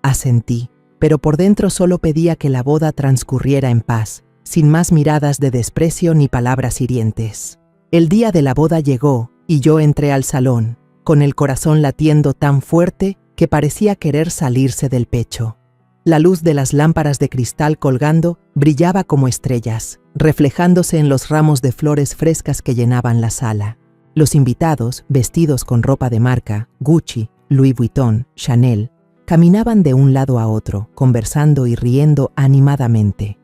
Asentí, pero por dentro solo pedía que la boda transcurriera en paz, sin más miradas de desprecio ni palabras hirientes. El día de la boda llegó y yo entré al salón, con el corazón latiendo tan fuerte que parecía querer salirse del pecho. La luz de las lámparas de cristal colgando brillaba como estrellas, reflejándose en los ramos de flores frescas que llenaban la sala. Los invitados, vestidos con ropa de marca, Gucci, Louis Vuitton, Chanel, caminaban de un lado a otro, conversando y riendo animadamente.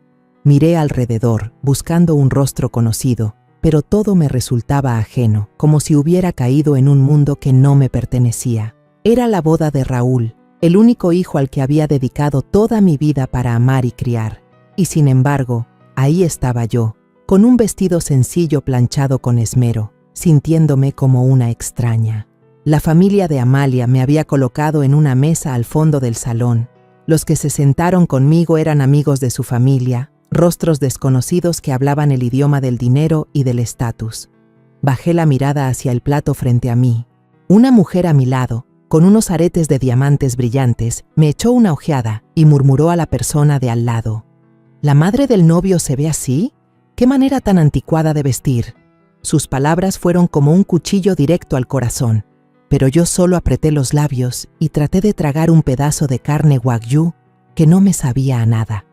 Miré alrededor, buscando un rostro conocido, pero todo me resultaba ajeno, como si hubiera caído en un mundo que no me pertenecía. Era la boda de Raúl, el único hijo al que había dedicado toda mi vida para amar y criar. Y sin embargo, ahí estaba yo, con un vestido sencillo planchado con esmero, sintiéndome como una extraña. La familia de Amalia me había colocado en una mesa al fondo del salón. Los que se sentaron conmigo eran amigos de su familia, rostros desconocidos que hablaban el idioma del dinero y del estatus. Bajé la mirada hacia el plato frente a mí. Una mujer a mi lado, con unos aretes de diamantes brillantes, me echó una ojeada y murmuró a la persona de al lado: ¿La madre del novio se ve así? ¿Qué manera tan anticuada de vestir? Sus palabras fueron como un cuchillo directo al corazón, pero yo solo apreté los labios y traté de tragar un pedazo de carne wagyu que no me sabía a nada.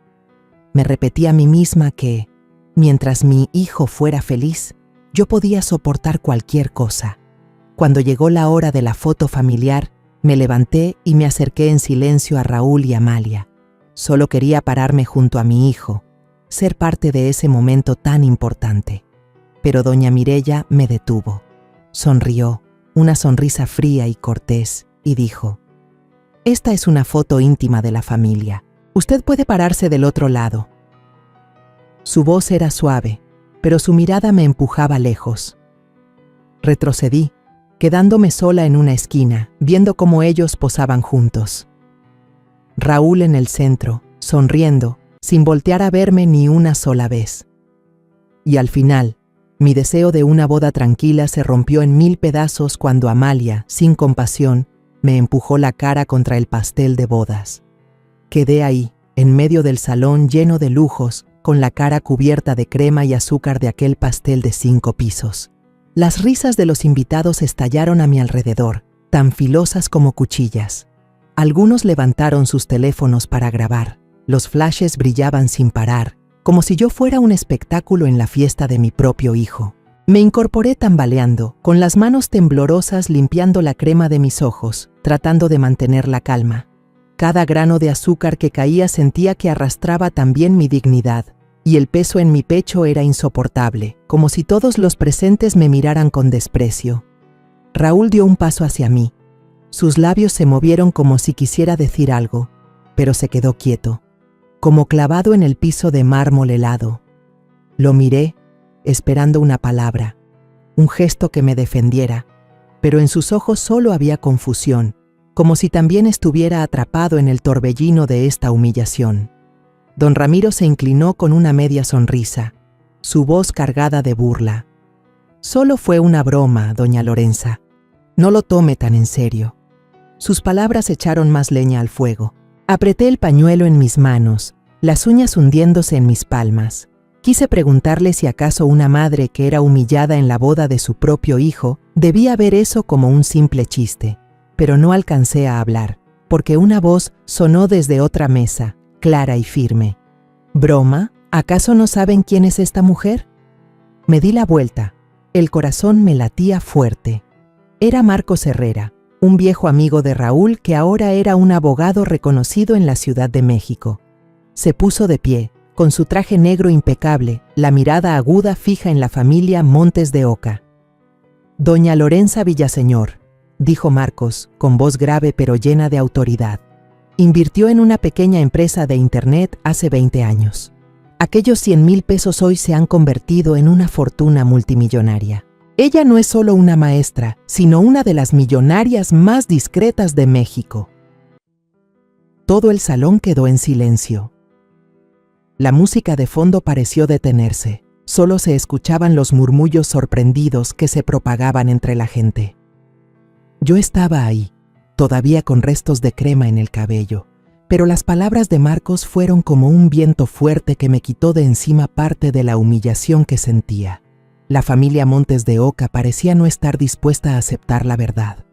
Me repetí a mí misma que, mientras mi hijo fuera feliz, yo podía soportar cualquier cosa. Cuando llegó la hora de la foto familiar, me levanté y me acerqué en silencio a Raúl y Amalia. Solo quería pararme junto a mi hijo, ser parte de ese momento tan importante. Pero doña Mireya me detuvo. Sonrió, una sonrisa fría y cortés, y dijo: «Esta es una foto íntima de la familia. Usted puede pararse del otro lado». Su voz era suave, pero su mirada me empujaba lejos. Retrocedí, quedándome sola en una esquina, viendo cómo ellos posaban juntos. Raúl en el centro, sonriendo, sin voltear a verme ni una sola vez. Y al final, mi deseo de una boda tranquila se rompió en 1000 pedazos cuando Amalia, sin compasión, me empujó la cara contra el pastel de bodas. Quedé ahí, en medio del salón lleno de lujos, con la cara cubierta de crema y azúcar de aquel pastel de 5 pisos. Las risas de los invitados estallaron a mi alrededor, tan filosas como cuchillas. Algunos levantaron sus teléfonos para grabar. Los flashes brillaban sin parar, como si yo fuera un espectáculo en la fiesta de mi propio hijo. Me incorporé tambaleando, con las manos temblorosas limpiando la crema de mis ojos, tratando de mantener la calma. Cada grano de azúcar que caía sentía que arrastraba también mi dignidad, y el peso en mi pecho era insoportable, como si todos los presentes me miraran con desprecio. Raúl dio un paso hacia mí. Sus labios se movieron como si quisiera decir algo, pero se quedó quieto, como clavado en el piso de mármol helado. Lo miré, esperando una palabra, un gesto que me defendiera, pero en sus ojos solo había confusión, como si también estuviera atrapado en el torbellino de esta humillación. Don Ramiro se inclinó con una media sonrisa, su voz cargada de burla. «Solo fue una broma, doña Lorenza. No lo tome tan en serio». Sus palabras echaron más leña al fuego. Apreté el pañuelo en mis manos, las uñas hundiéndose en mis palmas. Quise preguntarle si acaso una madre que era humillada en la boda de su propio hijo debía ver eso como un simple chiste, pero no alcancé a hablar, porque una voz sonó desde otra mesa, clara y firme. «¿Broma? ¿Acaso no saben quién es esta mujer?». Me di la vuelta. El corazón me latía fuerte. Era Marcos Herrera, un viejo amigo de Raúl que ahora era un abogado reconocido en la Ciudad de México. Se puso de pie, con su traje negro impecable, la mirada aguda fija en la familia Montes de Oca. «Doña Lorenza Villaseñor», dijo Marcos, con voz grave pero llena de autoridad. Invirtió en una pequeña empresa de internet hace 20 años. Aquellos 100,000 pesos hoy se han convertido en una fortuna multimillonaria. Ella no es solo una maestra, sino una de las millonarias más discretas de México. Todo el salón quedó en silencio. La música de fondo pareció detenerse. Solo se escuchaban los murmullos sorprendidos que se propagaban entre la gente. Yo estaba ahí, todavía con restos de crema en el cabello, pero las palabras de Marcos fueron como un viento fuerte que me quitó de encima parte de la humillación que sentía. La familia Montes de Oca parecía no estar dispuesta a aceptar la verdad.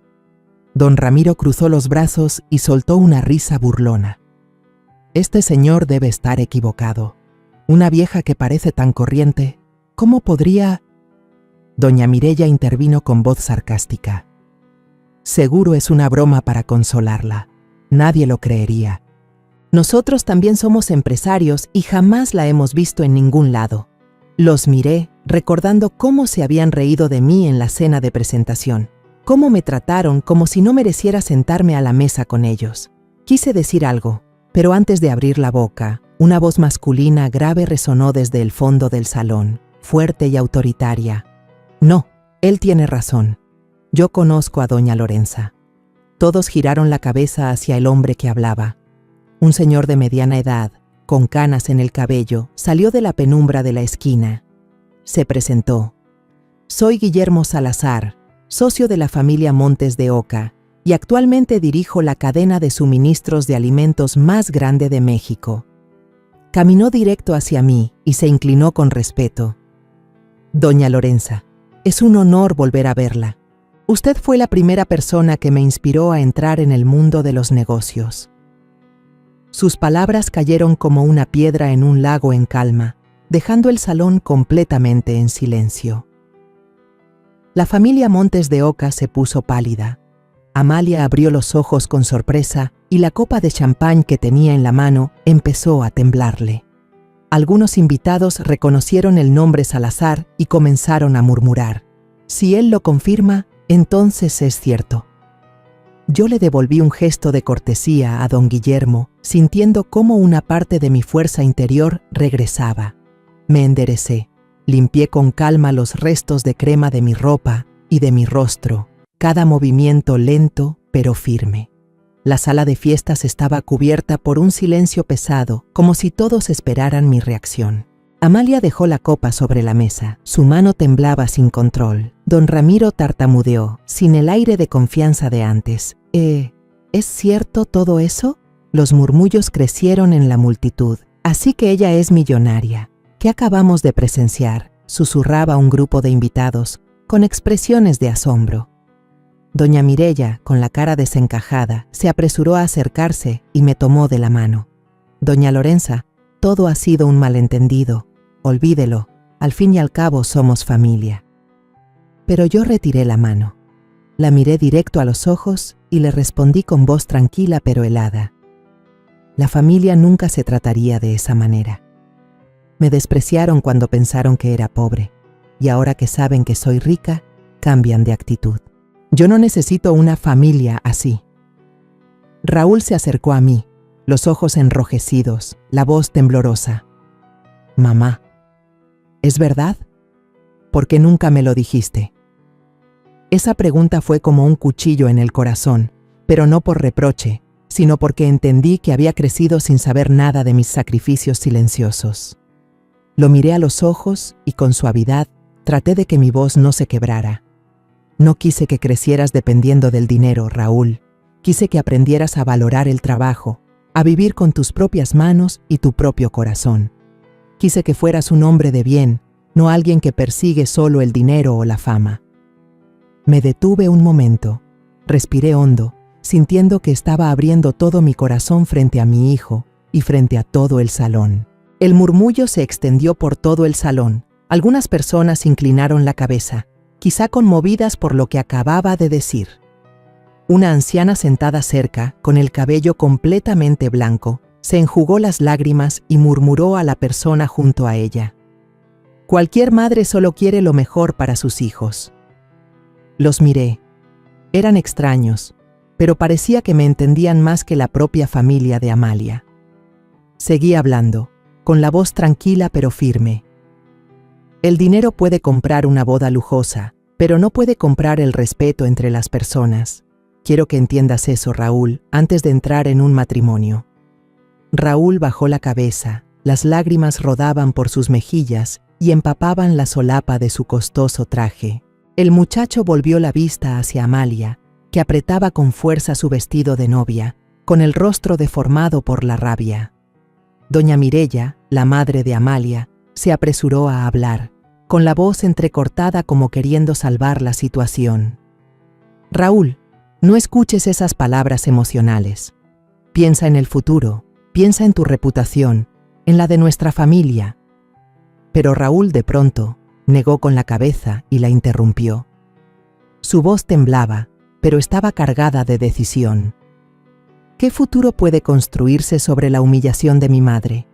Don Ramiro cruzó los brazos y soltó una risa burlona. «Este señor debe estar equivocado. Una vieja que parece tan corriente, ¿cómo podría...?» Doña Mireya intervino con voz sarcástica. «Seguro es una broma para consolarla. Nadie lo creería». Nosotros también somos empresarios y jamás la hemos visto en ningún lado. Los miré, recordando cómo se habían reído de mí en la cena de presentación, cómo me trataron como si no mereciera sentarme a la mesa con ellos. Quise decir algo, pero antes de abrir la boca, una voz masculina grave resonó desde el fondo del salón, fuerte y autoritaria. No, él tiene razón. Yo conozco a doña Lorenza. Todos giraron la cabeza hacia el hombre que hablaba. Un señor de mediana edad, con canas en el cabello, salió de la penumbra de la esquina. Se presentó. Soy Guillermo Salazar, socio de la familia Montes de Oca, y actualmente dirijo la cadena de suministros de alimentos más grande de México. Caminó directo hacia mí y se inclinó con respeto. Doña Lorenza, es un honor volver a verla. Usted fue la primera persona que me inspiró a entrar en el mundo de los negocios. Sus palabras cayeron como una piedra en un lago en calma, dejando el salón completamente en silencio. La familia Montes de Oca se puso pálida. Amalia abrió los ojos con sorpresa y la copa de champán que tenía en la mano empezó a temblarle. Algunos invitados reconocieron el nombre Salazar y comenzaron a murmurar. Si él lo confirma, entonces es cierto. Yo le devolví un gesto de cortesía a don Guillermo, sintiendo cómo una parte de mi fuerza interior regresaba. Me enderecé, limpié con calma los restos de crema de mi ropa y de mi rostro, cada movimiento lento pero firme. La sala de fiestas estaba cubierta por un silencio pesado, como si todos esperaran mi reacción. Amalia dejó la copa sobre la mesa. Su mano temblaba sin control. Don Ramiro tartamudeó, sin el aire de confianza de antes. ¿Es cierto todo eso? Los murmullos crecieron en la multitud. Así que ella es millonaria. ¿Qué acabamos de presenciar?, susurraba un grupo de invitados, con expresiones de asombro. Doña Mireya, con la cara desencajada, se apresuró a acercarse y me tomó de la mano. Doña Lorenza, todo ha sido un malentendido. Olvídelo, al fin y al cabo somos familia. Pero yo retiré la mano. La miré directo a los ojos y le respondí con voz tranquila pero helada. La familia nunca se trataría de esa manera. Me despreciaron cuando pensaron que era pobre, y ahora que saben que soy rica, cambian de actitud. Yo no necesito una familia así. Raúl se acercó a mí, los ojos enrojecidos, la voz temblorosa. Mamá, ¿es verdad? ¿Por qué nunca me lo dijiste? Esa pregunta fue como un cuchillo en el corazón, pero no por reproche, sino porque entendí que había crecido sin saber nada de mis sacrificios silenciosos. Lo miré a los ojos y con suavidad traté de que mi voz no se quebrara. No quise que crecieras dependiendo del dinero, Raúl. Quise que aprendieras a valorar el trabajo, a vivir con tus propias manos y tu propio corazón. Quise que fueras un hombre de bien, no alguien que persigue solo el dinero o la fama. Me detuve un momento, respiré hondo, sintiendo que estaba abriendo todo mi corazón frente a mi hijo y frente a todo el salón. El murmullo se extendió por todo el salón. Algunas personas inclinaron la cabeza, quizá conmovidas por lo que acababa de decir. Una anciana sentada cerca, con el cabello completamente blanco, se enjugó las lágrimas y murmuró a la persona junto a ella. Cualquier madre solo quiere lo mejor para sus hijos. Los miré. Eran extraños, pero parecía que me entendían más que la propia familia de Amalia. Seguí hablando, con la voz tranquila pero firme. El dinero puede comprar una boda lujosa, pero no puede comprar el respeto entre las personas. Quiero que entiendas eso, Raúl, antes de entrar en un matrimonio. Raúl bajó la cabeza, las lágrimas rodaban por sus mejillas y empapaban la solapa de su costoso traje. El muchacho volvió la vista hacia Amalia, que apretaba con fuerza su vestido de novia, con el rostro deformado por la rabia. Doña Mireya, la madre de Amalia, se apresuró a hablar, con la voz entrecortada como queriendo salvar la situación. Raúl, no escuches esas palabras emocionales. Piensa en el futuro, piensa en tu reputación, en la de nuestra familia. Pero Raúl de pronto negó con la cabeza y la interrumpió. Su voz temblaba, pero estaba cargada de decisión. ¿Qué futuro puede construirse sobre la humillación de mi madre?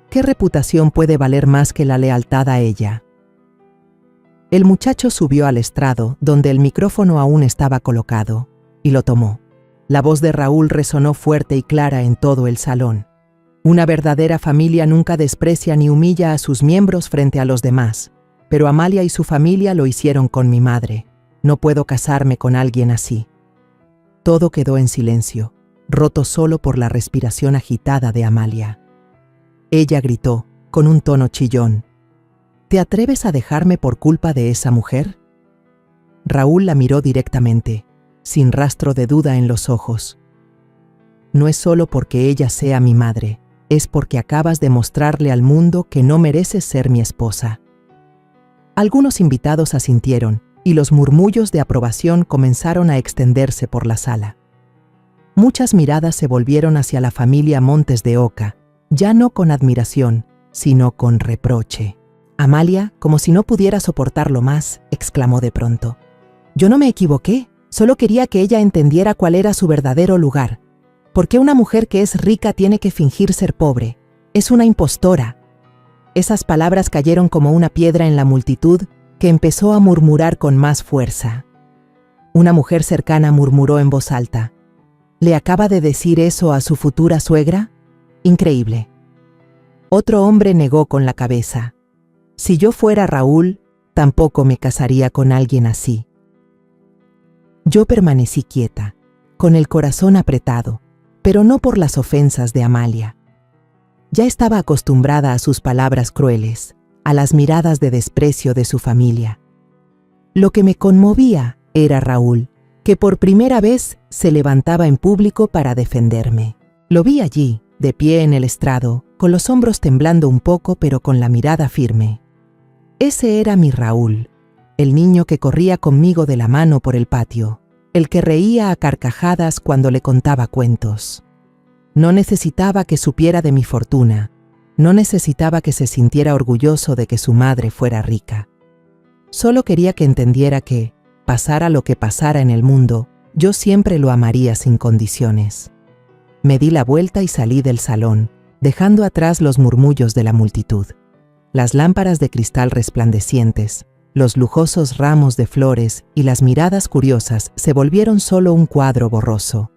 ¿Qué reputación puede valer más que la lealtad a ella? El muchacho subió al estrado, donde el micrófono aún estaba colocado, y lo tomó. La voz de Raúl resonó fuerte y clara en todo el salón. Una verdadera familia nunca desprecia ni humilla a sus miembros frente a los demás, pero Amalia y su familia lo hicieron con mi madre. No puedo casarme con alguien así. Todo quedó en silencio, roto solo por la respiración agitada de Amalia. Ella gritó, con un tono chillón: ¿Te atreves a dejarme por culpa de esa mujer? Raúl la miró directamente, sin rastro de duda en los ojos. No es solo porque ella sea mi madre, es porque acabas de mostrarle al mundo que no mereces ser mi esposa. Algunos invitados asintieron, y los murmullos de aprobación comenzaron a extenderse por la sala. Muchas miradas se volvieron hacia la familia Montes de Oca, ya no con admiración, sino con reproche. Amalia, como si no pudiera soportarlo más, exclamó de pronto: «Yo no me equivoqué, solo quería que ella entendiera cuál era su verdadero lugar. ¿Por qué una mujer que es rica tiene que fingir ser pobre? Es una impostora». Esas palabras cayeron como una piedra en la multitud, que empezó a murmurar con más fuerza. Una mujer cercana murmuró en voz alta: ¿Le acaba de decir eso a su futura suegra? Increíble. Otro hombre negó con la cabeza: Si yo fuera Raúl, tampoco me casaría con alguien así. Yo permanecí quieta, con el corazón apretado, pero no por las ofensas de Amalia. Ya estaba acostumbrada a sus palabras crueles, a las miradas de desprecio de su familia. Lo que me conmovía era Raúl, que por primera vez se levantaba en público para defenderme. Lo vi allí, de pie en el estrado, con los hombros temblando un poco pero con la mirada firme. Ese era mi Raúl, el niño que corría conmigo de la mano por el patio, el que reía a carcajadas cuando le contaba cuentos. No necesitaba que supiera de mi fortuna, no necesitaba que se sintiera orgulloso de que su madre fuera rica. Solo quería que entendiera que, pasara lo que pasara en el mundo, yo siempre lo amaría sin condiciones. Me di la vuelta y salí del salón, dejando atrás los murmullos de la multitud. Las lámparas de cristal resplandecientes, los lujosos ramos de flores y las miradas curiosas se volvieron solo un cuadro borroso.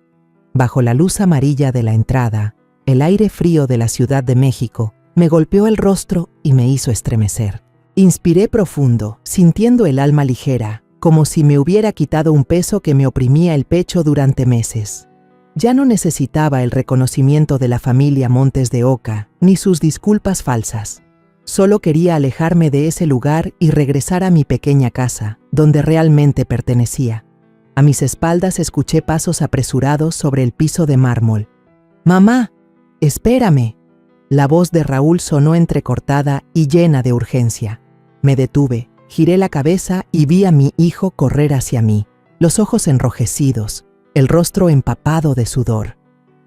Bajo la luz amarilla de la entrada, el aire frío de la Ciudad de México me golpeó el rostro y me hizo estremecer. Inspiré profundo, sintiendo el alma ligera, como si me hubiera quitado un peso que me oprimía el pecho durante meses. Ya no necesitaba el reconocimiento de la familia Montes de Oca, ni sus disculpas falsas. Solo quería alejarme de ese lugar y regresar a mi pequeña casa, donde realmente pertenecía. A mis espaldas escuché pasos apresurados sobre el piso de mármol. «¡Mamá! ¡Espérame!». La voz de Raúl sonó entrecortada y llena de urgencia. Me detuve, giré la cabeza y vi a mi hijo correr hacia mí, los ojos enrojecidos, el rostro empapado de sudor.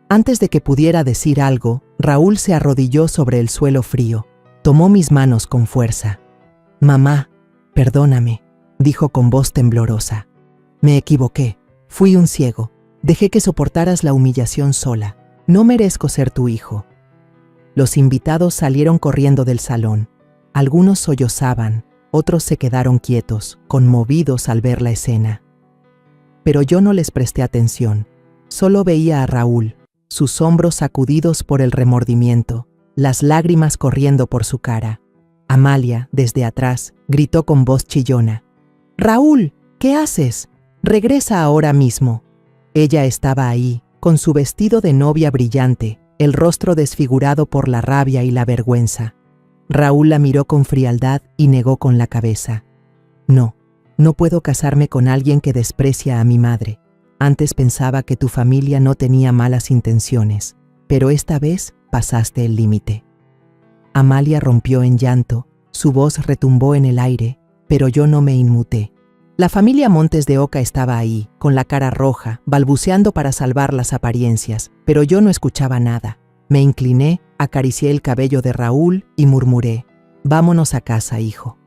Antes de que pudiera decir algo, Raúl se arrodilló sobre el suelo frío. Tomó mis manos con fuerza. «Mamá, perdóname», dijo con voz temblorosa. «Me equivoqué, fui un ciego, dejé que soportaras la humillación sola. No merezco ser tu hijo». Los invitados salieron corriendo del salón. Algunos sollozaban, otros se quedaron quietos, conmovidos al ver la escena. Pero yo no les presté atención. Solo veía a Raúl, sus hombros sacudidos por el remordimiento, las lágrimas corriendo por su cara. Amalia, desde atrás, gritó con voz chillona: «¡Raúl! ¿Qué haces? Regresa ahora mismo». Ella estaba ahí, con su vestido de novia brillante, el rostro desfigurado por la rabia y la vergüenza. Raúl la miró con frialdad y negó con la cabeza. «No, no puedo casarme con alguien que desprecia a mi madre. Antes pensaba que tu familia no tenía malas intenciones, pero esta vez pasaste el límite». Amalia rompió en llanto, su voz retumbó en el aire, pero yo no me inmuté. La familia Montes de Oca estaba ahí, con la cara roja, balbuceando para salvar las apariencias, pero yo no escuchaba nada. Me incliné, acaricié el cabello de Raúl y murmuré: «Vámonos a casa, hijo».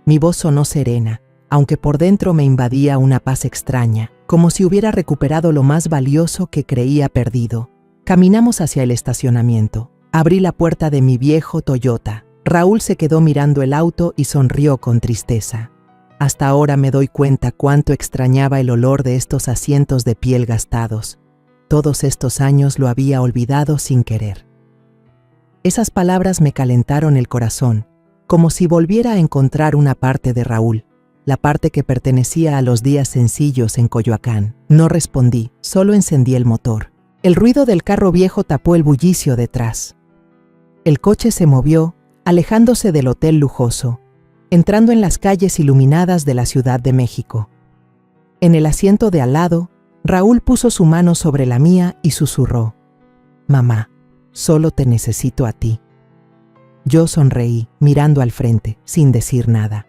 Mi voz sonó serena, aunque por dentro me invadía una paz extraña, como si hubiera recuperado lo más valioso que creía perdido. Caminamos hacia el estacionamiento. Abrí la puerta de mi viejo Toyota. Raúl se quedó mirando el auto y sonrió con tristeza. Hasta ahora me doy cuenta cuánto extrañaba el olor de estos asientos de piel gastados. Todos estos años lo había olvidado sin querer. Esas palabras me calentaron el corazón, como si volviera a encontrar una parte de Raúl, la parte que pertenecía a los días sencillos en Coyoacán. No respondí, solo encendí el motor. El ruido del carro viejo tapó el bullicio detrás. El coche se movió, alejándose del hotel lujoso, entrando en las calles iluminadas de la Ciudad de México. En el asiento de al lado, Raúl puso su mano sobre la mía y susurró: «Mamá, solo te necesito a ti». Yo sonreí, mirando al frente, sin decir nada.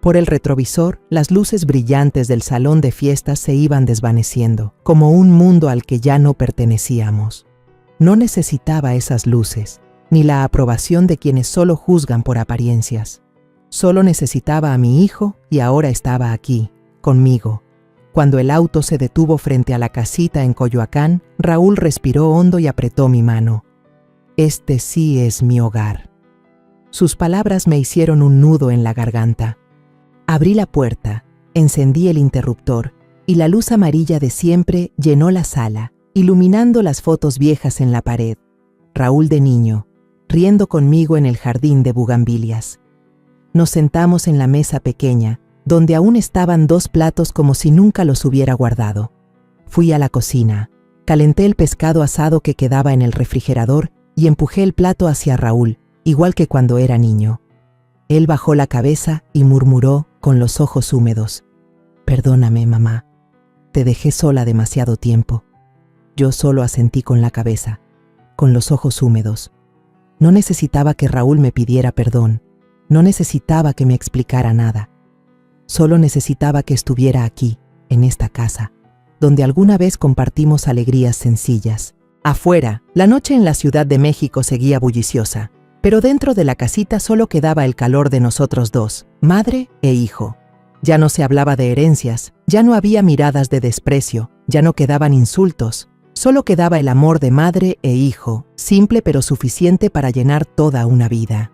Por el retrovisor, las luces brillantes del salón de fiestas se iban desvaneciendo, como un mundo al que ya no pertenecíamos. No necesitaba esas luces, ni la aprobación de quienes solo juzgan por apariencias. Solo necesitaba a mi hijo y ahora estaba aquí, conmigo. Cuando el auto se detuvo frente a la casita en Coyoacán, Raúl respiró hondo y apretó mi mano. «Este sí es mi hogar». Sus palabras me hicieron un nudo en la garganta. Abrí la puerta, encendí el interruptor y la luz amarilla de siempre llenó la sala, iluminando las fotos viejas en la pared. Raúl de niño, riendo conmigo en el jardín de bugambilias. Nos sentamos en la mesa pequeña, donde aún estaban 2 platos como si nunca los hubiera guardado. Fui a la cocina, calenté el pescado asado que quedaba en el refrigerador y empujé el plato hacia Raúl, igual que cuando era niño. Él bajó la cabeza y murmuró con los ojos húmedos: «Perdóname, mamá, te dejé sola demasiado tiempo». Yo solo asentí con la cabeza, con los ojos húmedos. No necesitaba que Raúl me pidiera perdón, no necesitaba que me explicara nada. Solo necesitaba que estuviera aquí, en esta casa, donde alguna vez compartimos alegrías sencillas. Afuera, la noche en la Ciudad de México seguía bulliciosa, pero dentro de la casita solo quedaba el calor de nosotros dos, madre e hijo. Ya no se hablaba de herencias, ya no había miradas de desprecio, ya no quedaban insultos, solo quedaba el amor de madre e hijo, simple pero suficiente para llenar toda una vida.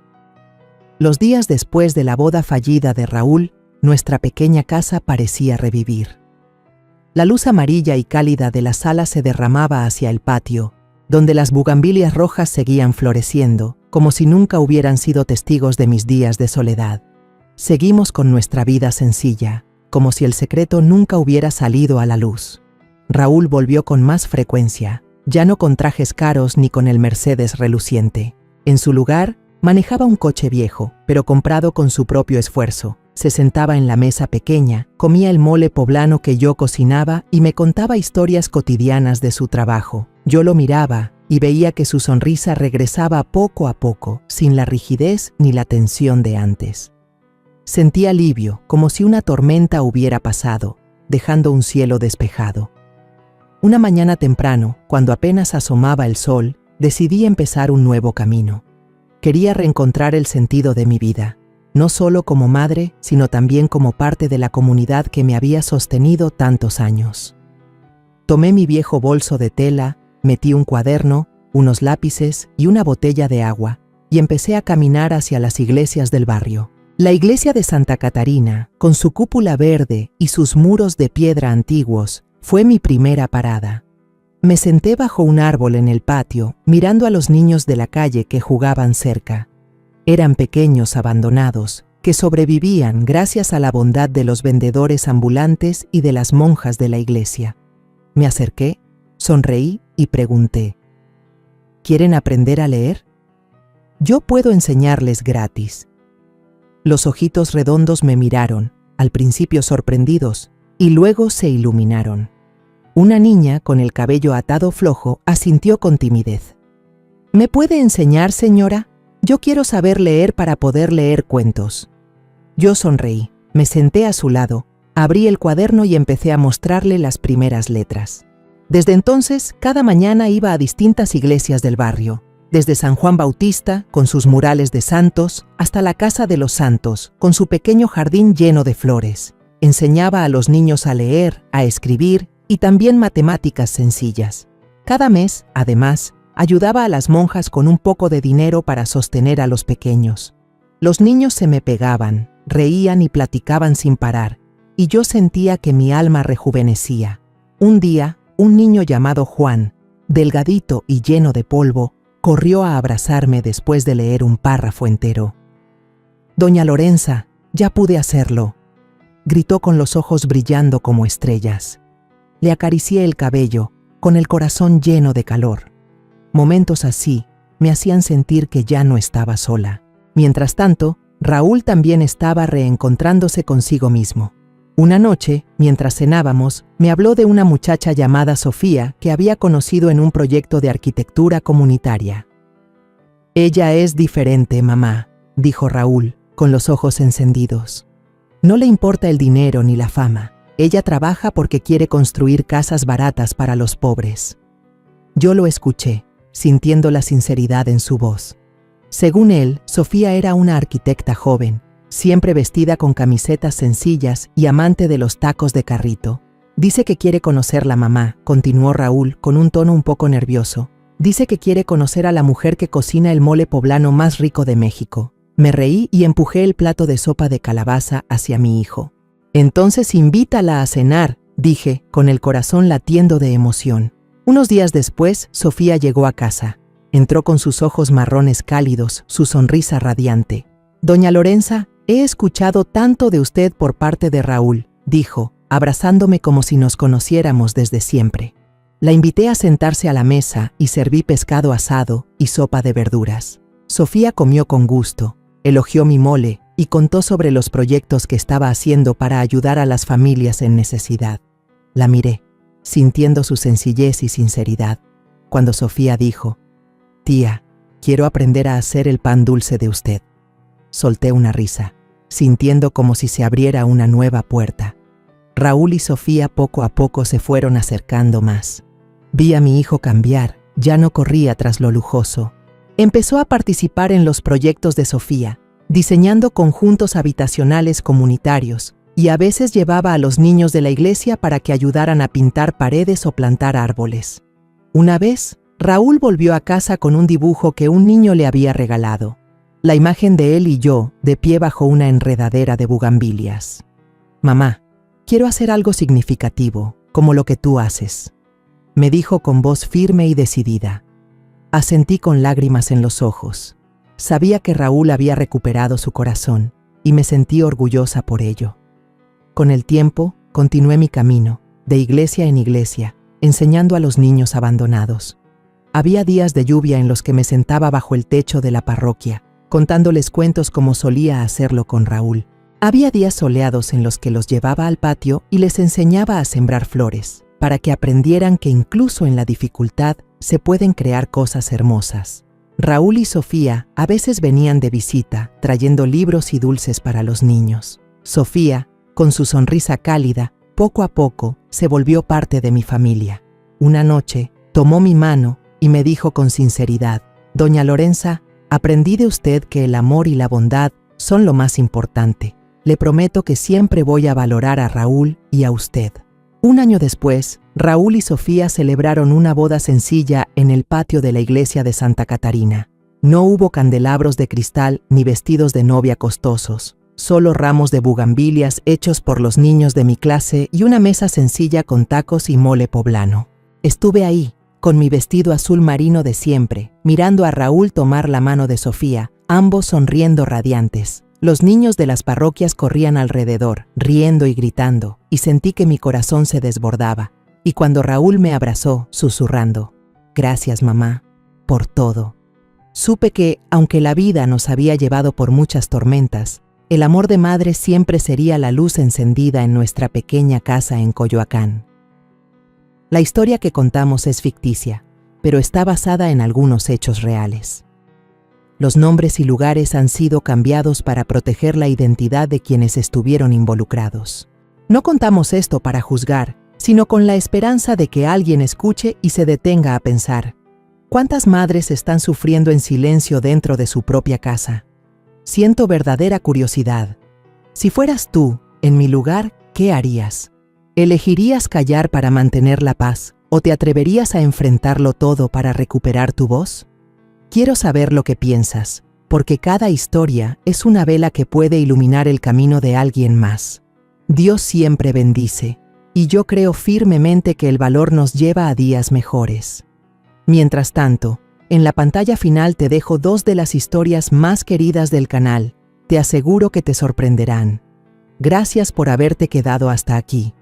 Los días después de la boda fallida de Raúl, nuestra pequeña casa parecía revivir. La luz amarilla y cálida de la sala se derramaba hacia el patio, donde las bugambilias rojas seguían floreciendo, como si nunca hubieran sido testigos de mis días de soledad. Seguimos con nuestra vida sencilla, como si el secreto nunca hubiera salido a la luz. Raúl volvió con más frecuencia, ya no con trajes caros ni con el Mercedes reluciente. En su lugar, manejaba un coche viejo, pero comprado con su propio esfuerzo. Se sentaba en la mesa pequeña, comía el mole poblano que yo cocinaba y me contaba historias cotidianas de su trabajo. Yo lo miraba y veía que su sonrisa regresaba poco a poco, sin la rigidez ni la tensión de antes. Sentí alivio, como si una tormenta hubiera pasado, dejando un cielo despejado. Una mañana temprano, cuando apenas asomaba el sol, decidí empezar un nuevo camino. Quería reencontrar el sentido de mi vida, no solo como madre, sino también como parte de la comunidad que me había sostenido tantos años. Tomé mi viejo bolso de tela, metí un cuaderno, unos lápices y una botella de agua, y empecé a caminar hacia las iglesias del barrio. La iglesia de Santa Catarina, con su cúpula verde y sus muros de piedra antiguos, fue mi primera parada. Me senté bajo un árbol en el patio, mirando a los niños de la calle que jugaban cerca. Eran pequeños abandonados, que sobrevivían gracias a la bondad de los vendedores ambulantes y de las monjas de la iglesia. Me acerqué, sonreí y pregunté: ¿quieren aprender a leer? Yo puedo enseñarles gratis. Los ojitos redondos me miraron, al principio sorprendidos, y luego se iluminaron. Una niña con el cabello atado flojo asintió con timidez. ¿Me puede enseñar, señora? Yo quiero saber leer para poder leer cuentos. Yo sonreí, me senté a su lado, abrí el cuaderno y empecé a mostrarle las primeras letras. Desde entonces, cada mañana iba a distintas iglesias del barrio, desde San Juan Bautista, con sus murales de santos, hasta la Casa de los Santos, con su pequeño jardín lleno de flores. enseñaba a los niños a leer, a escribir y también matemáticas sencillas. Cada mes, además, ayudaba a las monjas con un poco de dinero para sostener a los pequeños. Los niños se me pegaban, reían y platicaban sin parar, y yo sentía que mi alma rejuvenecía. Un día, un niño llamado Juan, delgadito y lleno de polvo, corrió a abrazarme después de leer un párrafo entero. «Doña Lorenza, ya pude hacerlo», gritó con los ojos brillando como estrellas. Le acaricié el cabello, con el corazón lleno de calor. Momentos así me hacían sentir que ya no estaba sola. Mientras tanto, Raúl también estaba reencontrándose consigo mismo. Una noche, mientras cenábamos, me habló de una muchacha llamada Sofía que había conocido en un proyecto de arquitectura comunitaria. «Ella es diferente, mamá», dijo Raúl, con los ojos encendidos. «No le importa el dinero ni la fama. Ella trabaja porque quiere construir casas baratas para los pobres». Yo lo escuché, sintiendo la sinceridad en su voz. Según él, Sofía era una arquitecta joven, siempre vestida con camisetas sencillas y amante de los tacos de carrito. «Dice que quiere conocer la mamá», continuó Raúl con un tono un poco nervioso. «Dice que quiere conocer a la mujer que cocina el mole poblano más rico de México». Me reí y empujé el plato de sopa de calabaza hacia mi hijo. «Entonces invítala a cenar», dije, con el corazón latiendo de emoción. Unos días después, Sofía llegó a casa. Entró con sus ojos marrones cálidos, su sonrisa radiante. «Doña Lorenza, he escuchado tanto de usted por parte de Raúl», dijo, abrazándome como si nos conociéramos desde siempre. La invité a sentarse a la mesa y serví pescado asado y sopa de verduras. Sofía comió con gusto, elogió mi mole y contó sobre los proyectos que estaba haciendo para ayudar a las familias en necesidad. La miré, sintiendo su sencillez y sinceridad, cuando Sofía dijo: «Tía, quiero aprender a hacer el pan dulce de usted». Solté una risa, sintiendo como si se abriera una nueva puerta. Raúl y Sofía poco a poco se fueron acercando más. Vi a mi hijo cambiar, ya no corría tras lo lujoso. Empezó a participar en los proyectos de Sofía, diseñando conjuntos habitacionales comunitarios, y a veces llevaba a los niños de la iglesia para que ayudaran a pintar paredes o plantar árboles. Una vez, Raúl volvió a casa con un dibujo que un niño le había regalado. La imagen de él y yo, de pie bajo una enredadera de bugambilias. «Mamá, quiero hacer algo significativo, como lo que tú haces», me dijo con voz firme y decidida. Asentí con lágrimas en los ojos. Sabía que Raúl había recuperado su corazón y me sentí orgullosa por ello. Con el tiempo, continué mi camino, de iglesia en iglesia, enseñando a los niños abandonados. Había días de lluvia en los que me sentaba bajo el techo de la parroquia, contándoles cuentos como solía hacerlo con Raúl. Había días soleados en los que los llevaba al patio y les enseñaba a sembrar flores, para que aprendieran que incluso en la dificultad se pueden crear cosas hermosas. Raúl y Sofía a veces venían de visita, trayendo libros y dulces para los niños. Sofía, con su sonrisa cálida, poco a poco se volvió parte de mi familia. Una noche, tomó mi mano y me dijo con sinceridad: «Doña Lorenza, aprendí de usted que el amor y la bondad son lo más importante. Le prometo que siempre voy a valorar a Raúl y a usted». Un año después, Raúl y Sofía celebraron una boda sencilla en el patio de la iglesia de Santa Catarina. No hubo candelabros de cristal ni vestidos de novia costosos, solo ramos de bugambilias hechos por los niños de mi clase y una mesa sencilla con tacos y mole poblano. Estuve ahí, con mi vestido azul marino de siempre, mirando a Raúl tomar la mano de Sofía, ambos sonriendo radiantes. Los niños de las parroquias corrían alrededor, riendo y gritando, y sentí que mi corazón se desbordaba. Y cuando Raúl me abrazó, susurrando: «Gracias, mamá, por todo», supe que, aunque la vida nos había llevado por muchas tormentas, el amor de madre siempre sería la luz encendida en nuestra pequeña casa en Coyoacán. La historia que contamos es ficticia, pero está basada en algunos hechos reales. Los nombres y lugares han sido cambiados para proteger la identidad de quienes estuvieron involucrados. No contamos esto para juzgar, sino con la esperanza de que alguien escuche y se detenga a pensar: ¿cuántas madres están sufriendo en silencio dentro de su propia casa? Siento verdadera curiosidad. Si fueras tú, en mi lugar, ¿qué harías? ¿Elegirías callar para mantener la paz o te atreverías a enfrentarlo todo para recuperar tu voz? Quiero saber lo que piensas, porque cada historia es una vela que puede iluminar el camino de alguien más. Dios siempre bendice, y yo creo firmemente que el valor nos lleva a días mejores. Mientras tanto, en la pantalla final te dejo 2 de las historias más queridas del canal. Te aseguro que te sorprenderán. Gracias por haberte quedado hasta aquí.